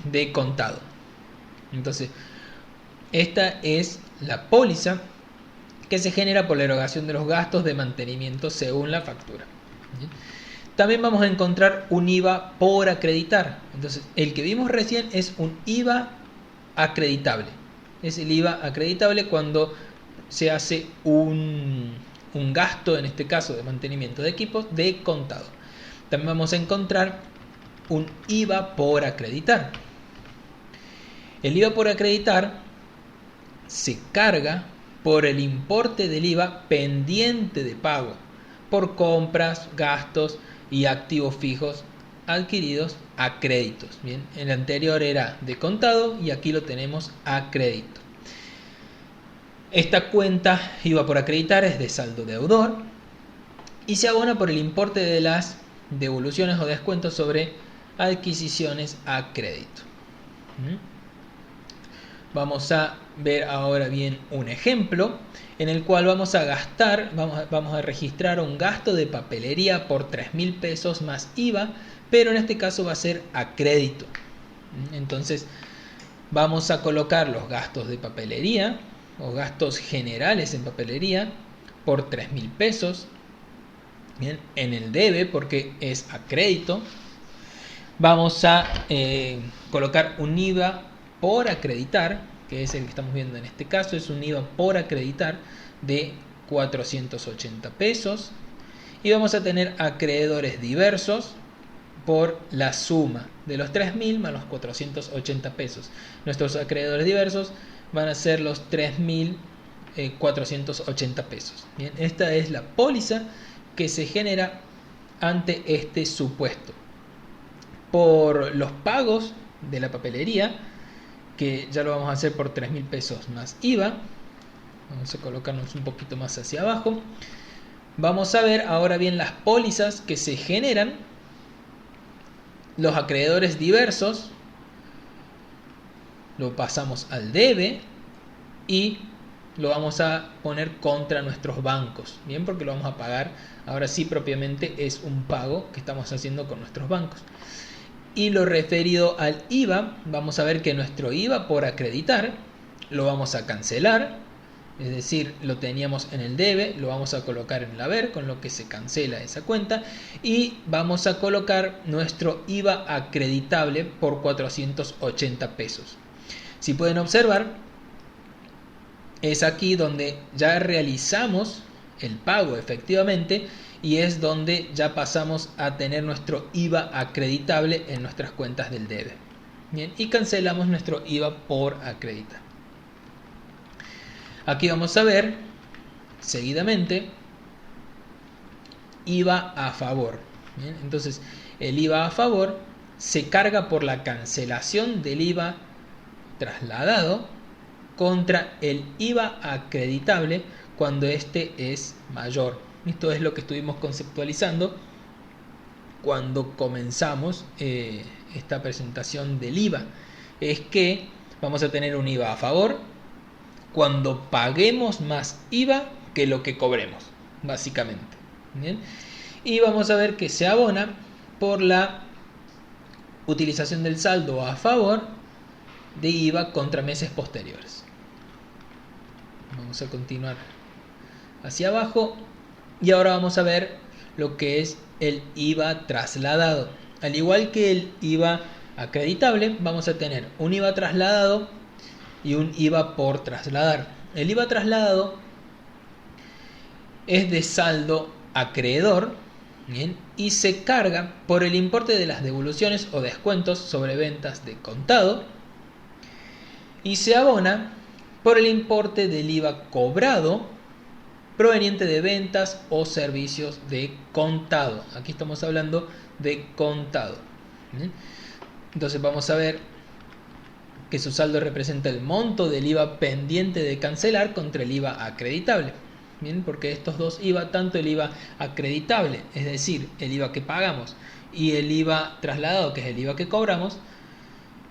A: de contado. Entonces esta es la póliza que se genera por la erogación de los gastos de mantenimiento según la factura. También vamos a encontrar un IVA por acreditar. Entonces el que vimos recién es un IVA acreditable. Es el IVA acreditable cuando se hace un gasto, en este caso de mantenimiento de equipos, de contado. También vamos a encontrar un IVA por acreditar. El IVA por acreditar se carga por el importe del IVA pendiente de pago por compras, gastos y activos fijos adquiridos a créditos. Bien, el anterior era de contado y aquí lo tenemos a crédito. Esta cuenta IVA por acreditar es de saldo deudor y se abona por el importe de las devoluciones o descuentos sobre adquisiciones a crédito. Vamos a ver ahora bien un ejemplo en el cual vamos a registrar un gasto de papelería por 3.000 pesos más IVA, pero en este caso va a ser a crédito. Entonces vamos a colocar los gastos de papelería o gastos generales en papelería por 3.000 pesos. Bien, en el debe porque es a crédito. Vamos a colocar un IVA por acreditar, que es el que estamos viendo en este caso, es un IVA por acreditar de 480 pesos. Y vamos a tener acreedores diversos por la suma de los 3.000 más los 480 pesos. Nuestros acreedores diversos van a ser los 3.480 pesos. Bien, esta es la póliza que se genera ante este supuesto. Por los pagos de la papelería, que ya lo vamos a hacer por 3.000 pesos más IVA, vamos a colocarnos un poquito más hacia abajo. Vamos a ver ahora bien las pólizas que se generan. Los acreedores diversos lo pasamos al debe y lo vamos a poner contra nuestros bancos, bien, porque lo vamos a pagar. Ahora sí, propiamente es un pago que estamos haciendo con nuestros bancos. Y lo referido al IVA, vamos a ver que nuestro IVA por acreditar lo vamos a cancelar, es decir, lo teníamos en el debe, lo vamos a colocar en el haber, con lo que se cancela esa cuenta, y vamos a colocar nuestro IVA acreditable por 480 pesos. Si pueden observar, es aquí donde ya realizamos el pago efectivamente y es donde ya pasamos a tener nuestro IVA acreditable en nuestras cuentas del debe. Bien, y cancelamos nuestro IVA por acreditar. Aquí vamos a ver seguidamente IVA a favor. Bien, entonces el IVA a favor se carga por la cancelación del IVA trasladado contra el IVA acreditable cuando este es mayor. Esto es lo que estuvimos conceptualizando cuando comenzamos esta presentación del IVA. Es que vamos a tener un IVA a favor cuando paguemos más IVA que lo que cobremos, básicamente. ¿Bien? Y vamos a ver que se abona por la utilización del saldo a favor de IVA contra meses posteriores. Vamos a continuar hacia abajo y ahora vamos a ver lo que es el IVA trasladado. Al igual que el IVA acreditable, vamos a tener un IVA trasladado y un IVA por trasladar. El IVA trasladado es de saldo acreedor Bien, y se carga por el importe de las devoluciones o descuentos sobre ventas de contado y se abona por el importe del IVA cobrado proveniente de ventas o servicios de contado. Aquí estamos hablando de contado. Bien, entonces vamos a ver que su saldo representa el monto del IVA pendiente de cancelar contra el IVA acreditable. Bien, porque estos dos IVA, tanto el IVA acreditable, es decir, el IVA que pagamos, y el IVA trasladado, que es el IVA que cobramos,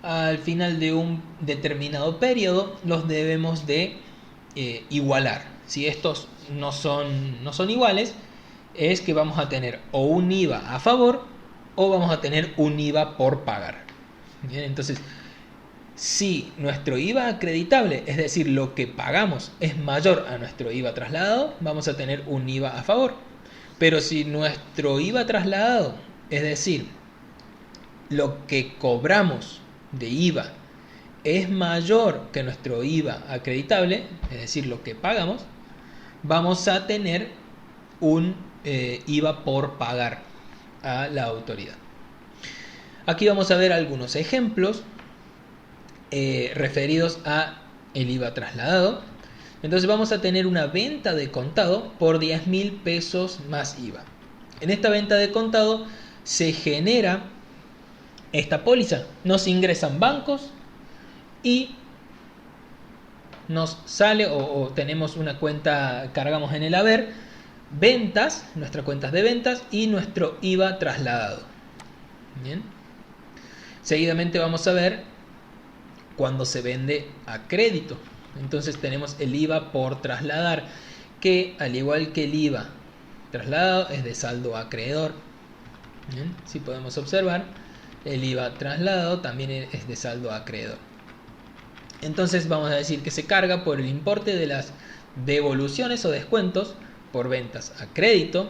A: al final de un determinado periodo los debemos de igualar. Si estos no son iguales, es que vamos a tener o un IVA a favor o vamos a tener un IVA por pagar. Bien, entonces, si nuestro IVA acreditable, es decir, lo que pagamos, es mayor a nuestro IVA trasladado, vamos a tener un IVA a favor. Pero si nuestro IVA trasladado, es decir, lo que cobramos de IVA, es mayor que nuestro IVA acreditable, es decir, lo que pagamos, vamos a tener un IVA por pagar a la autoridad. Aquí vamos a ver algunos ejemplos referidos a el IVA trasladado. Entonces vamos a tener una venta de contado por 10.000 pesos más IVA. En esta venta de contado se genera esta póliza, nos ingresan bancos y nos sale o tenemos una cuenta, cargamos en el haber ventas, nuestras cuentas de ventas y nuestro IVA trasladado. Bien. Seguidamente vamos a ver cuando se vende a crédito. Entonces tenemos el IVA por trasladar, que al igual que el IVA trasladado es de saldo a acreedor. Bien, si podemos observar, el IVA trasladado también es de saldo a acreedor. Entonces vamos a decir que se carga por el importe de las devoluciones o descuentos por ventas a crédito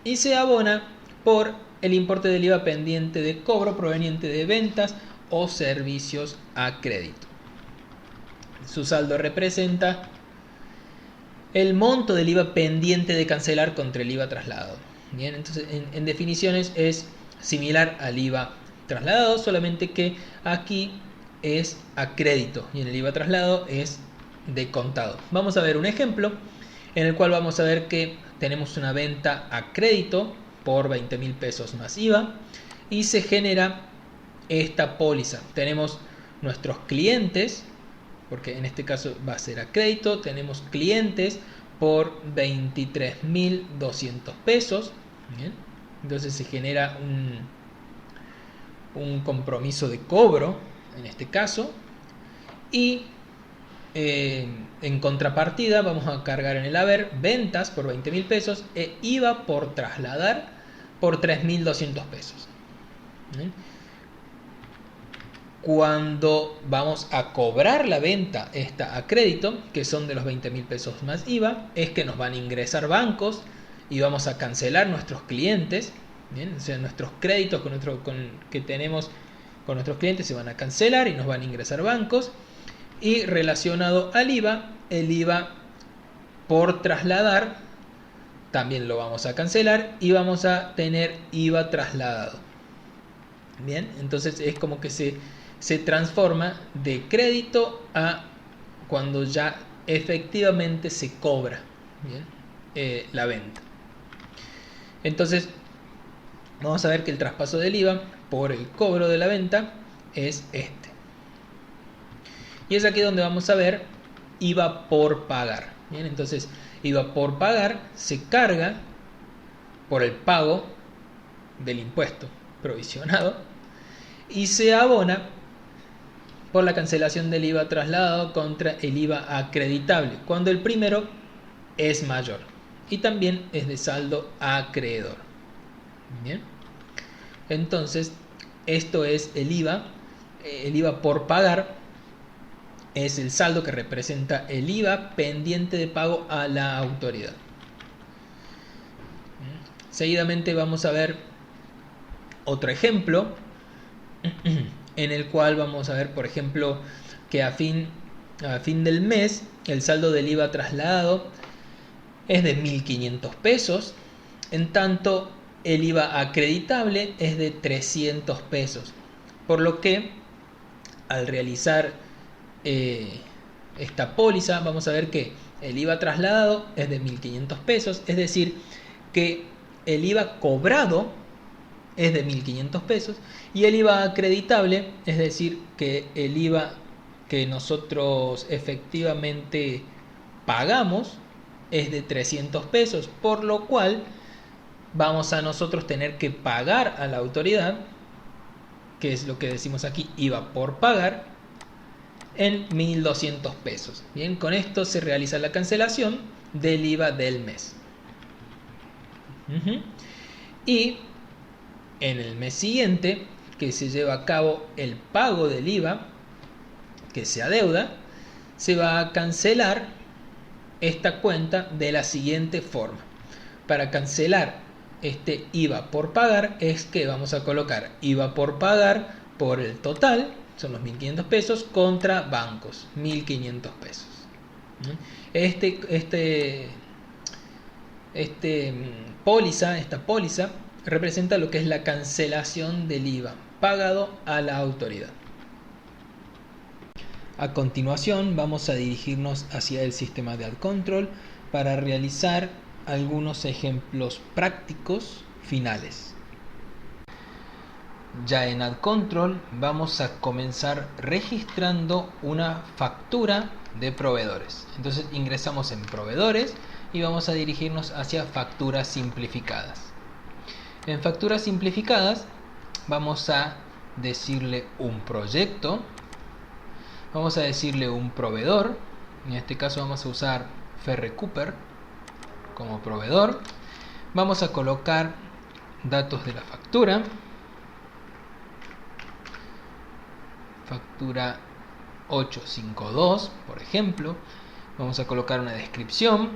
A: y se abona por el importe del IVA pendiente de cobro proveniente de ventas o servicios a crédito. Su saldo representa el monto del IVA pendiente de cancelar contra el IVA trasladado. Bien, entonces en definiciones es similar al IVA trasladado, solamente que aquí es a crédito y en el IVA trasladado es de contado. Vamos a ver un ejemplo en el cual vamos a ver que tenemos una venta a crédito por 20.000 pesos más IVA y se genera esta póliza. Tenemos nuestros clientes, porque en este caso va a ser a crédito, tenemos clientes por 23.200 pesos. Bien. Entonces se genera un compromiso de cobro en este caso y en contrapartida vamos a cargar en el haber ventas por 20.000 pesos e IVA por trasladar por 3.200 pesos. ¿Bien? Cuando vamos a cobrar la venta esta a crédito, que son de los 20.000 pesos más IVA, es que nos van a ingresar bancos y vamos a cancelar nuestros clientes. Bien, o sea, nuestros créditos que tenemos con nuestros clientes se van a cancelar y nos van a ingresar bancos. Y relacionado al IVA, el IVA por trasladar también lo vamos a cancelar y vamos a tener IVA trasladado. Bien, entonces es como que se transforma de crédito a cuando ya efectivamente se cobra, ¿bien? La venta. Entonces vamos a ver que el traspaso del IVA por el cobro de la venta es este. Y es aquí donde vamos a ver IVA por pagar. Bien, entonces IVA por pagar se carga por el pago del impuesto provisionado y se abona por la cancelación del IVA trasladado contra el IVA acreditable, cuando el primero es mayor y también es de saldo acreedor. Bien, entonces esto es el IVA por pagar. Es el saldo que representa el IVA pendiente de pago a la autoridad. Seguidamente vamos a ver otro ejemplo en el cual vamos a ver, por ejemplo, que a fin del mes el saldo del IVA trasladado es de 1.500 pesos En tanto, el IVA acreditable es de 300 pesos. Por lo que al realizar esta póliza, vamos a ver que el IVA trasladado es de 1.500 pesos, es decir, que el IVA cobrado es de 1.500 pesos y el IVA acreditable, es decir, que el IVA que nosotros efectivamente pagamos es de 300 pesos, por lo cual vamos a nosotros tener que pagar a la autoridad, que es lo que decimos aquí, IVA por pagar, en 1.200 pesos. Bien, con esto se realiza la cancelación del IVA del mes. Y en el mes siguiente, que se lleva a cabo el pago del IVA que se adeuda, se va a cancelar esta cuenta de la siguiente forma. Para cancelar este IVA por pagar es que vamos a colocar IVA por pagar por el total, son los 1.500 pesos, contra bancos, 1.500 pesos. Esta póliza representa lo que es la cancelación del IVA pagado a la autoridad. A continuación vamos a dirigirnos hacia el sistema de AdControl para realizar algunos ejemplos prácticos finales. Ya en AdControl vamos a comenzar registrando una factura de proveedores. Entonces ingresamos en proveedores y vamos a dirigirnos hacia facturas simplificadas. En facturas simplificadas vamos a decirle un proyecto, vamos a decirle un proveedor, en este caso vamos a usar Ferre Cooper como proveedor, vamos a colocar datos de la factura, factura 852 por ejemplo, vamos a colocar una descripción,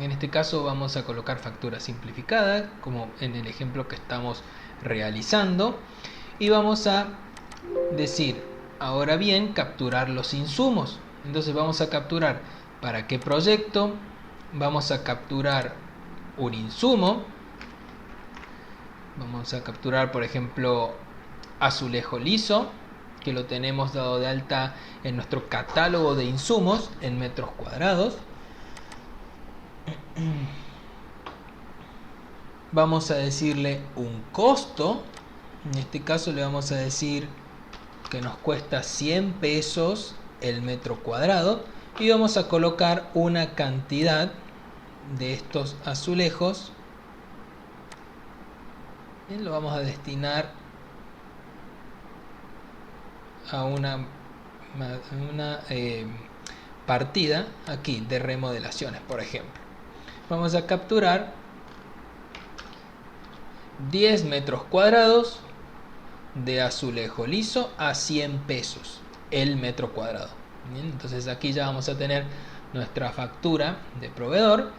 A: en este caso vamos a colocar factura simplificada como en el ejemplo que estamos realizando y vamos a decir ahora bien capturar los insumos. Entonces vamos a capturar para qué proyecto, vamos a capturar un insumo, vamos a capturar por ejemplo azulejo liso, que lo tenemos dado de alta en nuestro catálogo de insumos en metros cuadrados. Vamos a decirle un costo, en este caso le vamos a decir que nos cuesta 100 pesos el metro cuadrado y vamos a colocar una cantidad de estos azulejos. Bien, lo vamos a destinar a una partida aquí de remodelaciones, por ejemplo. Vamos a capturar 10 metros cuadrados de azulejo liso a 100 pesos el metro cuadrado. Bien, entonces aquí ya vamos a tener nuestra factura de proveedor,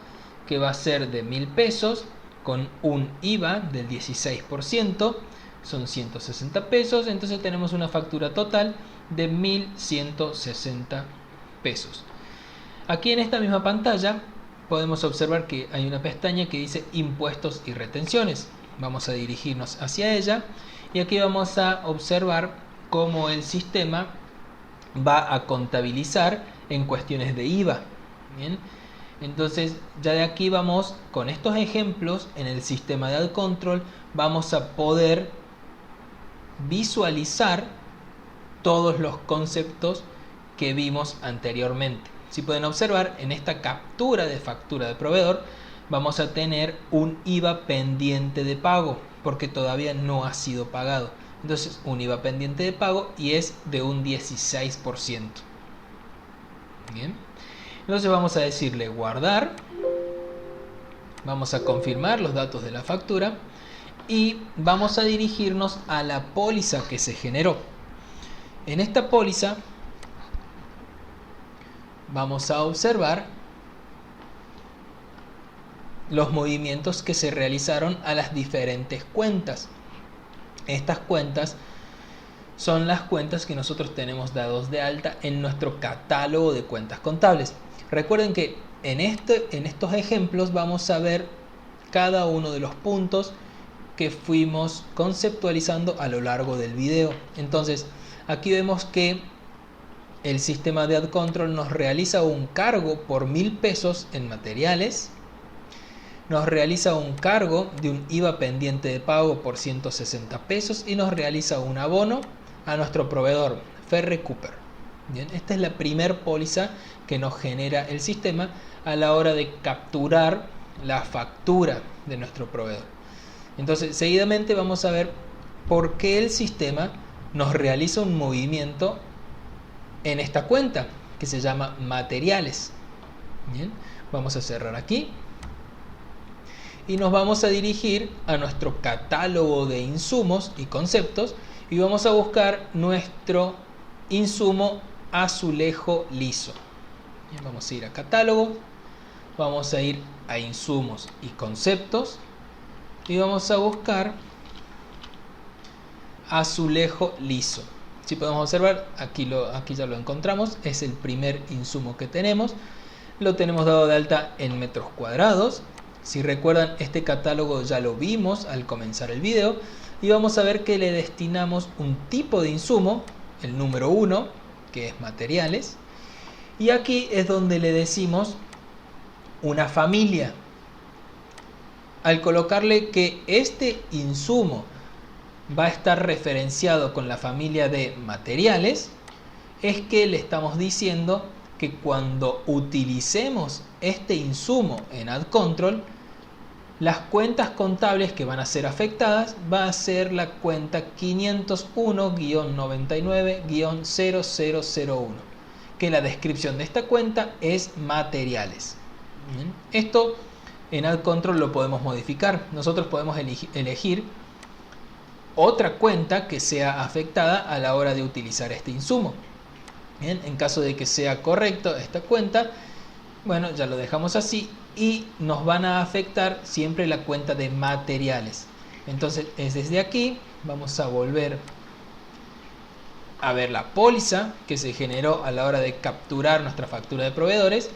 A: que va a ser de 1.000 pesos con un IVA del 16%, son 160 pesos, entonces tenemos una factura total de 1.160 pesos. Aquí en esta misma pantalla podemos observar que hay una pestaña que dice impuestos y retenciones. Vamos a dirigirnos hacia ella y aquí vamos a observar cómo el sistema va a contabilizar en cuestiones de IVA. Bien, entonces ya de aquí vamos con estos ejemplos en el sistema de AdControl, vamos a poder visualizar todos los conceptos que vimos anteriormente. Si pueden observar, en esta captura de factura de proveedor vamos a tener un IVA pendiente de pago porque todavía no ha sido pagado. Entonces un IVA pendiente de pago y es de un 16%. Bien, entonces vamos a decirle guardar, vamos a confirmar los datos de la factura y vamos a dirigirnos a la póliza que se generó. En esta póliza vamos a observar los movimientos que se realizaron a las diferentes cuentas. Estas cuentas son las cuentas que nosotros tenemos dados de alta en nuestro catálogo de cuentas contables. Recuerden que en estos ejemplos vamos a ver cada uno de los puntos que fuimos conceptualizando a lo largo del video. Entonces, aquí vemos que el sistema de AdControl nos realiza un cargo por 1000 pesos en materiales, nos realiza un cargo de un IVA pendiente de pago por 160 pesos y nos realiza un abono a nuestro proveedor Ferre Cooper. Bien, esta es la primer póliza que nos genera el sistema a la hora de capturar la factura de nuestro proveedor. Entonces, seguidamente vamos a ver por qué el sistema nos realiza un movimiento en esta cuenta que se llama materiales. Bien, vamos a cerrar aquí y nos vamos a dirigir a nuestro catálogo de insumos y conceptos y vamos a buscar nuestro insumo azulejo liso. Bien, vamos a ir a catálogo, vamos a ir a insumos y conceptos y vamos a buscar azulejo liso. Si podemos observar, aquí ya lo encontramos, es el primer insumo que tenemos, lo tenemos dado de alta en metros cuadrados. Si recuerdan, este catálogo ya lo vimos al comenzar el video y vamos a ver que le destinamos un tipo de insumo, el número 1, que es materiales, y aquí es donde le decimos una familia. Al colocarle que este insumo va a estar referenciado con la familia de materiales, es que le estamos diciendo que cuando utilicemos este insumo en AdControl, las cuentas contables que van a ser afectadas va a ser la cuenta 501-99-0001, que la descripción de esta cuenta es materiales. Bien. Esto en AdControl lo podemos modificar. Nosotros podemos elegir otra cuenta que sea afectada a la hora de utilizar este insumo. Bien, en caso de que sea correcto esta cuenta, bueno, ya lo dejamos así y nos van a afectar siempre la cuenta de materiales. Entonces es desde aquí, vamos a volver a ver la póliza que se generó a la hora de capturar nuestra factura de proveedores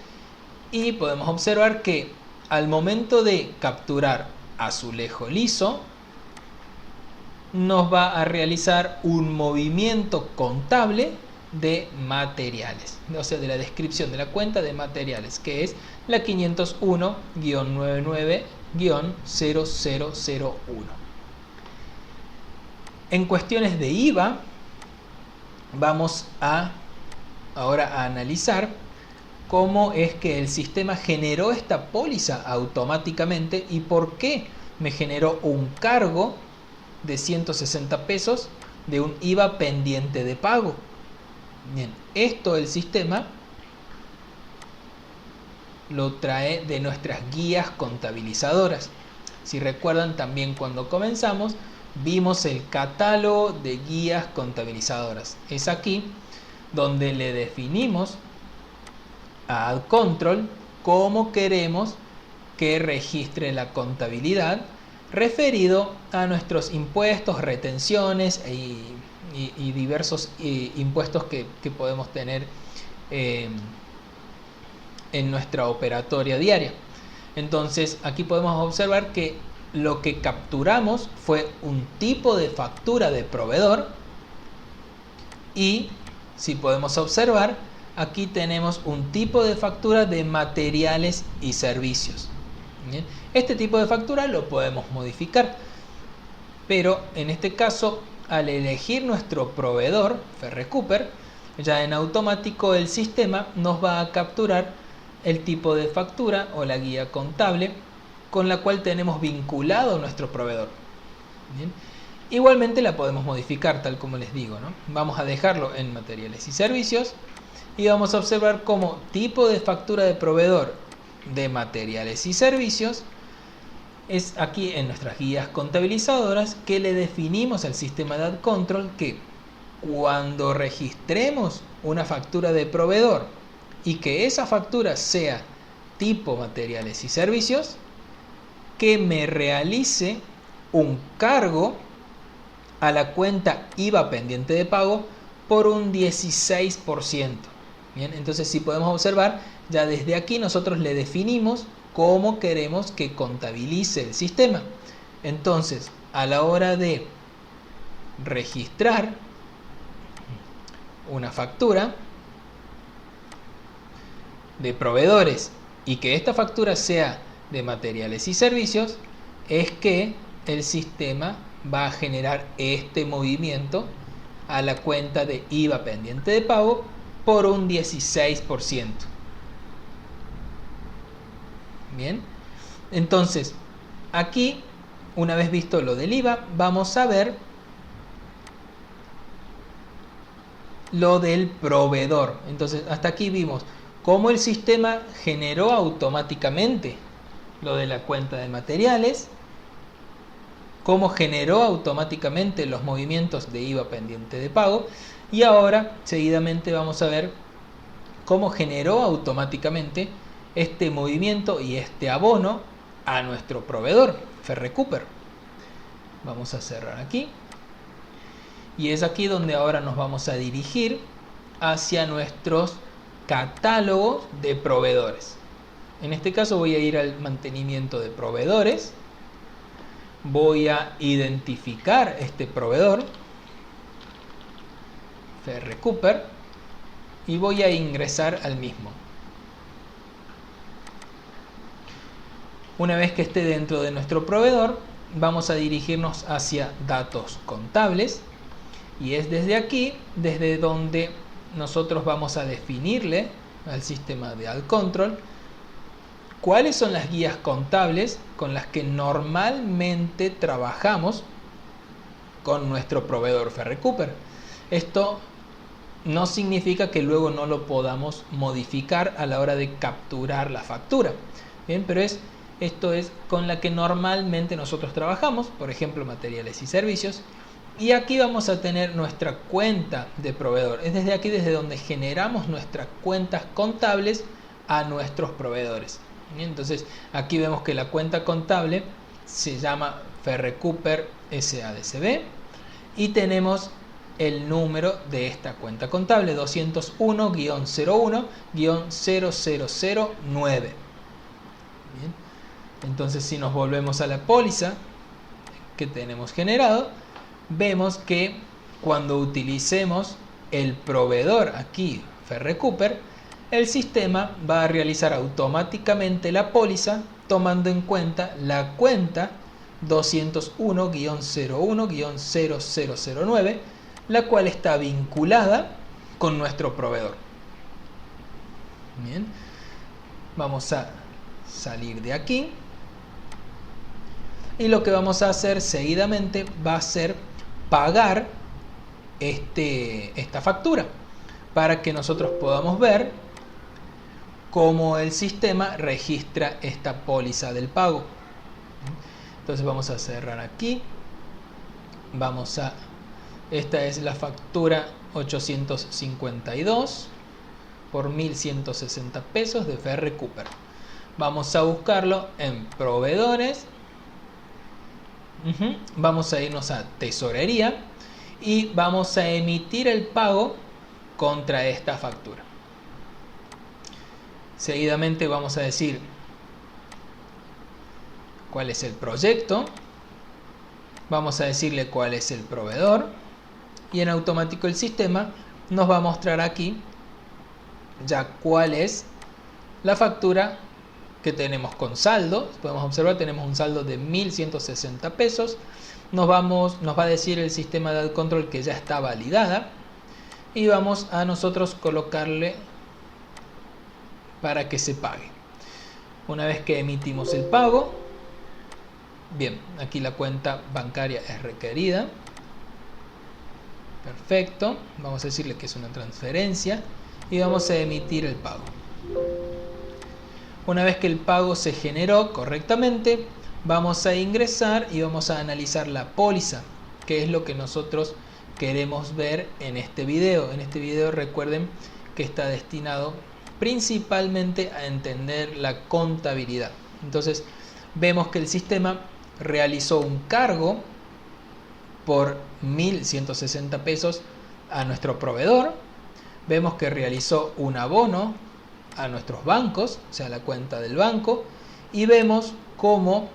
A: y podemos observar que al momento de capturar azulejo liso nos va a realizar un movimiento contable de materiales, o sea, de la descripción de la cuenta de materiales, que es la 501-99-0001. En cuestiones de IVA, vamos ahora a analizar cómo es que el sistema generó esta póliza automáticamente y por qué me generó un cargo de 160 pesos de un IVA pendiente de pago. Bien, esto el sistema lo trae de nuestras guías contabilizadoras. Si recuerdan, también cuando comenzamos vimos el catálogo de guías contabilizadoras. Es aquí donde le definimos a AdControl cómo queremos que registre la contabilidad referido a nuestros impuestos, retenciones y diversos impuestos que podemos tener en nuestra operatoria diaria. Entonces aquí podemos observar que lo que capturamos fue un tipo de factura de proveedor y, si podemos observar, aquí tenemos un tipo de factura de materiales y servicios. Bien, este tipo de factura lo podemos modificar, pero en este caso, al elegir nuestro proveedor Ferre Cooper, ya en automático el sistema nos va a capturar el tipo de factura o la guía contable con la cual tenemos vinculado nuestro proveedor. Bien. Igualmente la podemos modificar, tal como les digo, ¿no? Vamos a dejarlo en materiales y servicios y vamos a observar como tipo de factura de proveedor de materiales y servicios es aquí en nuestras guías contabilizadoras que le definimos al sistema de AdControl que cuando registremos una factura de proveedor y que esa factura sea tipo materiales y servicios, que me realice un cargo a la cuenta IVA pendiente de pago por un 16%. Bien, entonces si podemos observar, ya desde aquí nosotros le definimos cómo queremos que contabilice el sistema. Entonces, a la hora de registrar una factura de proveedores y que esta factura sea de materiales y servicios, es que el sistema va a generar este movimiento a la cuenta de IVA pendiente de pago por un 16%. Bien, entonces aquí, una vez visto lo del IVA, vamos a ver lo del proveedor. Entonces hasta aquí vimos cómo el sistema generó automáticamente lo de la cuenta de materiales, cómo generó automáticamente los movimientos de IVA pendiente de pago, y ahora seguidamente vamos a ver cómo generó automáticamente este movimiento y este abono a nuestro proveedor, Ferrecooper. Vamos a cerrar aquí. Y es aquí donde ahora nos vamos a dirigir hacia nuestros catálogos de proveedores. En este caso voy a ir al mantenimiento de proveedores. Voy a identificar este proveedor, Ferrecooper, y voy a ingresar al mismo. Una vez que esté dentro de nuestro proveedor, vamos a dirigirnos hacia datos contables, y es desde aquí, desde donde nosotros vamos a definirle al sistema de AdControl cuáles son las guías contables con las que normalmente trabajamos con nuestro proveedor Ferrecooper. Esto no significa que luego no lo podamos modificar a la hora de capturar la factura. Bien, pero esto es con la que normalmente nosotros trabajamos, por ejemplo, materiales y servicios. Y aquí vamos a tener nuestra cuenta de proveedor. Es desde aquí desde donde generamos nuestras cuentas contables a nuestros proveedores. Bien, entonces aquí vemos que la cuenta contable se llama Ferrecooper SADCB y tenemos el número de esta cuenta contable 201-01-0009. Bien, entonces si nos volvemos a la póliza que tenemos generado, vemos que cuando utilicemos el proveedor aquí, Ferrecooper, el sistema va a realizar automáticamente la póliza tomando en cuenta la cuenta 201-01-0009, la cual está vinculada con nuestro proveedor. Bien, vamos a salir de aquí y lo que vamos a hacer seguidamente va a ser pagar esta factura para que nosotros podamos ver cómo el sistema registra esta póliza del pago. Entonces vamos a cerrar aquí. Esta es la factura 852 por 1.160 pesos de Ferrecooper. Vamos a buscarlo en proveedores. Vamos a irnos a tesorería y vamos a emitir el pago contra esta factura. Seguidamente vamos a decir cuál es el proyecto, vamos a decirle cuál es el proveedor y en automático el sistema nos va a mostrar aquí ya cuál es la factura que tenemos con saldo. Podemos observar, tenemos un saldo de 1.160 pesos. Nos va a decir el sistema de AdControl que ya está validada y vamos a nosotros colocarle para que se pague. Una vez que emitimos el pago, bien, aquí la cuenta bancaria es requerida. Perfecto, vamos a decirle que es una transferencia y vamos a emitir el pago. Una vez que el pago se generó correctamente, vamos a ingresar y vamos a analizar la póliza, que es lo que nosotros queremos ver en este video. En este video recuerden que está destinado principalmente a entender la contabilidad. Entonces vemos que el sistema realizó un cargo por 1.160 pesos a nuestro proveedor. Vemos que realizó un abono a nuestros bancos, o sea, la cuenta del banco, y vemos cómo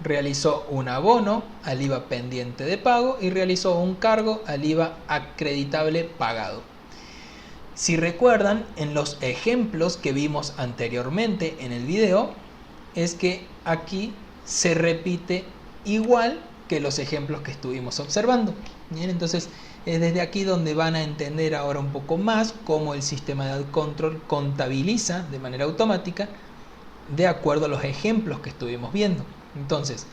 A: realizó un abono al IVA pendiente de pago y realizó un cargo al IVA acreditable pagado. Si recuerdan, en los ejemplos que vimos anteriormente en el video, es que aquí se repite igual que los ejemplos que estuvimos observando. Bien, entonces es desde aquí donde van a entender ahora un poco más cómo el sistema de AdControl contabiliza de manera automática de acuerdo a los ejemplos que estuvimos viendo. Entonces,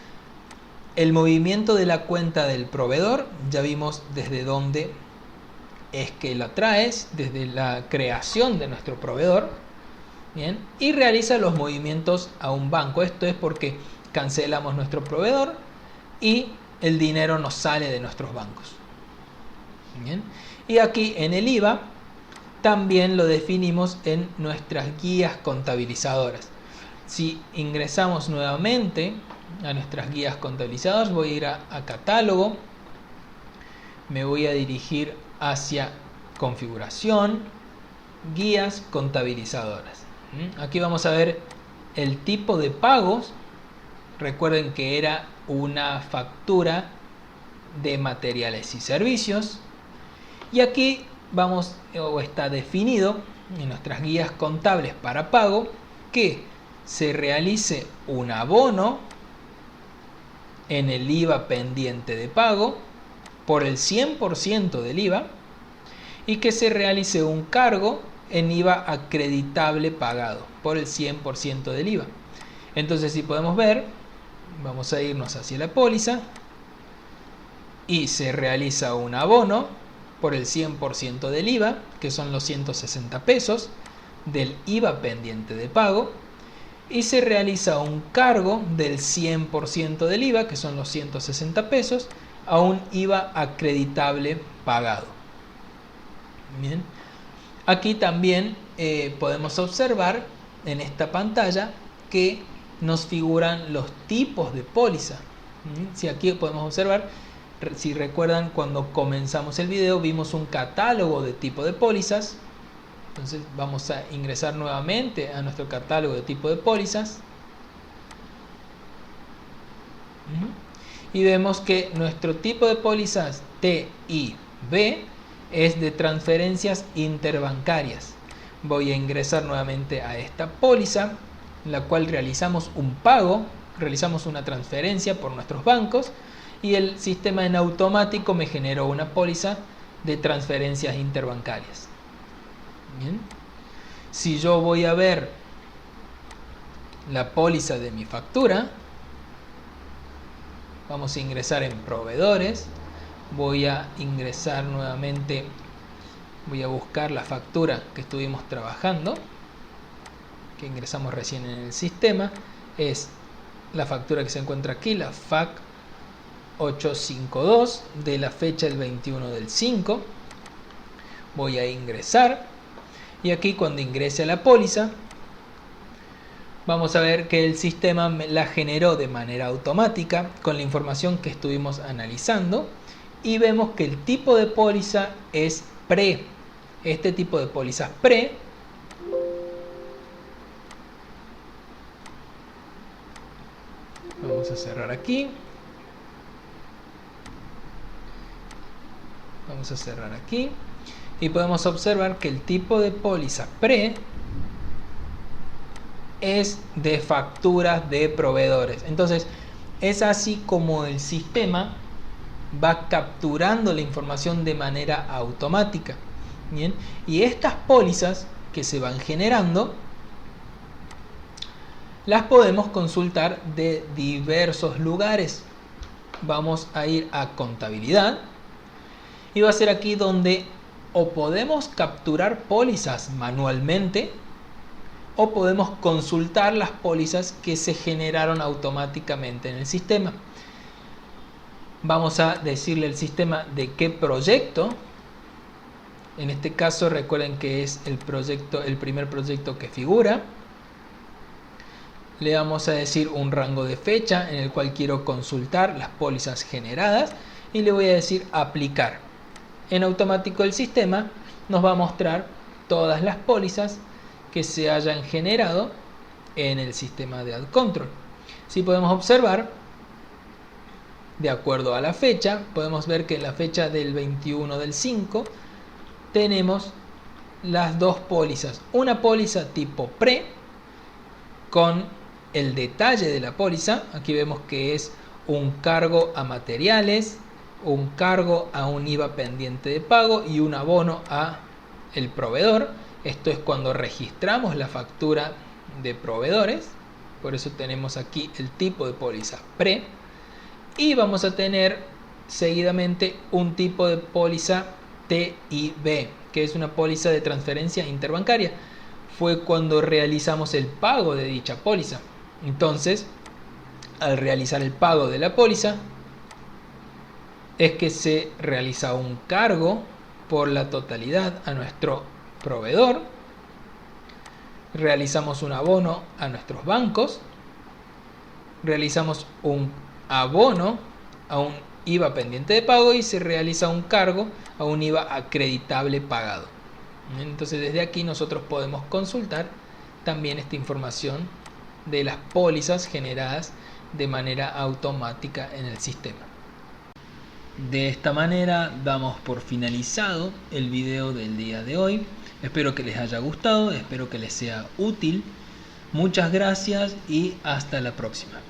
A: el movimiento de la cuenta del proveedor, ya vimos desde dónde es que la traes, desde la creación de nuestro proveedor, bien, y realiza los movimientos a un banco. Esto es porque cancelamos nuestro proveedor y el dinero nos sale de nuestros bancos. Bien. Y aquí en el IVA también lo definimos en nuestras guías contabilizadoras. Si ingresamos nuevamente a nuestras guías contabilizadoras, voy a ir a catálogo, me voy a dirigir hacia configuración, guías contabilizadoras. Aquí vamos a ver el tipo de pagos. Recuerden que era una factura de materiales y servicios, y aquí vamos, o está definido en nuestras guías contables para pago, que se realice un abono en el IVA pendiente de pago por el 100% del IVA y que se realice un cargo en IVA acreditable pagado por el 100% del IVA. Entonces, si podemos ver, vamos a irnos hacia la póliza y se realiza un abono por el 100% del IVA, que son los 160 pesos del IVA pendiente de pago, y se realiza un cargo del 100% del IVA, que son los 160 pesos, a un IVA acreditable pagado. Bien. Aquí también podemos observar en esta pantalla que nos figuran los tipos de póliza. Si aquí podemos observar, si recuerdan, cuando comenzamos el video vimos un catálogo de tipo de pólizas. Entonces vamos a ingresar nuevamente a nuestro catálogo de tipo de pólizas. Y vemos que nuestro tipo de pólizas TIB es de transferencias interbancarias. Voy a ingresar nuevamente a esta póliza, en la cual realizamos un pago, realizamos una transferencia por nuestros bancos, y el sistema en automático me generó una póliza de transferencias interbancarias. Bien. Si yo voy a ver la póliza de mi factura, vamos a ingresar en proveedores, voy a ingresar nuevamente, voy a buscar la factura que estuvimos trabajando, que ingresamos recién en el sistema, es la factura que se encuentra aquí, la FAC 852 de la fecha del 21 del 5. Voy a ingresar y aquí cuando ingrese a la póliza vamos a ver que el sistema la generó de manera automática con la información que estuvimos analizando, y vemos que el tipo de póliza es pre. Este tipo de pólizas pre vamos a cerrar aquí. Vamos a cerrar aquí y podemos observar que el tipo de póliza pre es de facturas de proveedores. Entonces es así como el sistema va capturando la información de manera automática. Bien, y estas pólizas que se van generando las podemos consultar de diversos lugares. Vamos a ir a contabilidad y va a ser aquí donde o podemos capturar pólizas manualmente o podemos consultar las pólizas que se generaron automáticamente en el sistema. Vamos a decirle al sistema de qué proyecto. En este caso recuerden que es el primer proyecto que figura. Le vamos a decir un rango de fecha en el cual quiero consultar las pólizas generadas, y le voy a decir aplicar. En automático el sistema nos va a mostrar todas las pólizas que se hayan generado en el sistema de AdControl. Si podemos observar, de acuerdo a la fecha, podemos ver que en la fecha del 21 del 5 tenemos las dos pólizas. Una póliza tipo pre con el detalle de la póliza. Aquí vemos que es un cargo a materiales, un cargo a un IVA pendiente de pago y un abono a el proveedor. Esto es cuando registramos la factura de proveedores. Por eso tenemos aquí el tipo de póliza pre. Y vamos a tener seguidamente un tipo de póliza TIB, que es una póliza de transferencia interbancaria. Fue cuando realizamos el pago de dicha póliza. Entonces, al realizar el pago de la póliza, es que se realiza un cargo por la totalidad a nuestro proveedor. Realizamos un abono a nuestros bancos. Realizamos un abono a un IVA pendiente de pago y se realiza un cargo a un IVA acreditable pagado. Entonces desde aquí nosotros podemos consultar también esta información de las pólizas generadas de manera automática en el sistema. De esta manera damos por finalizado el video del día de hoy. Espero que les haya gustado, espero que les sea útil. Muchas gracias y hasta la próxima.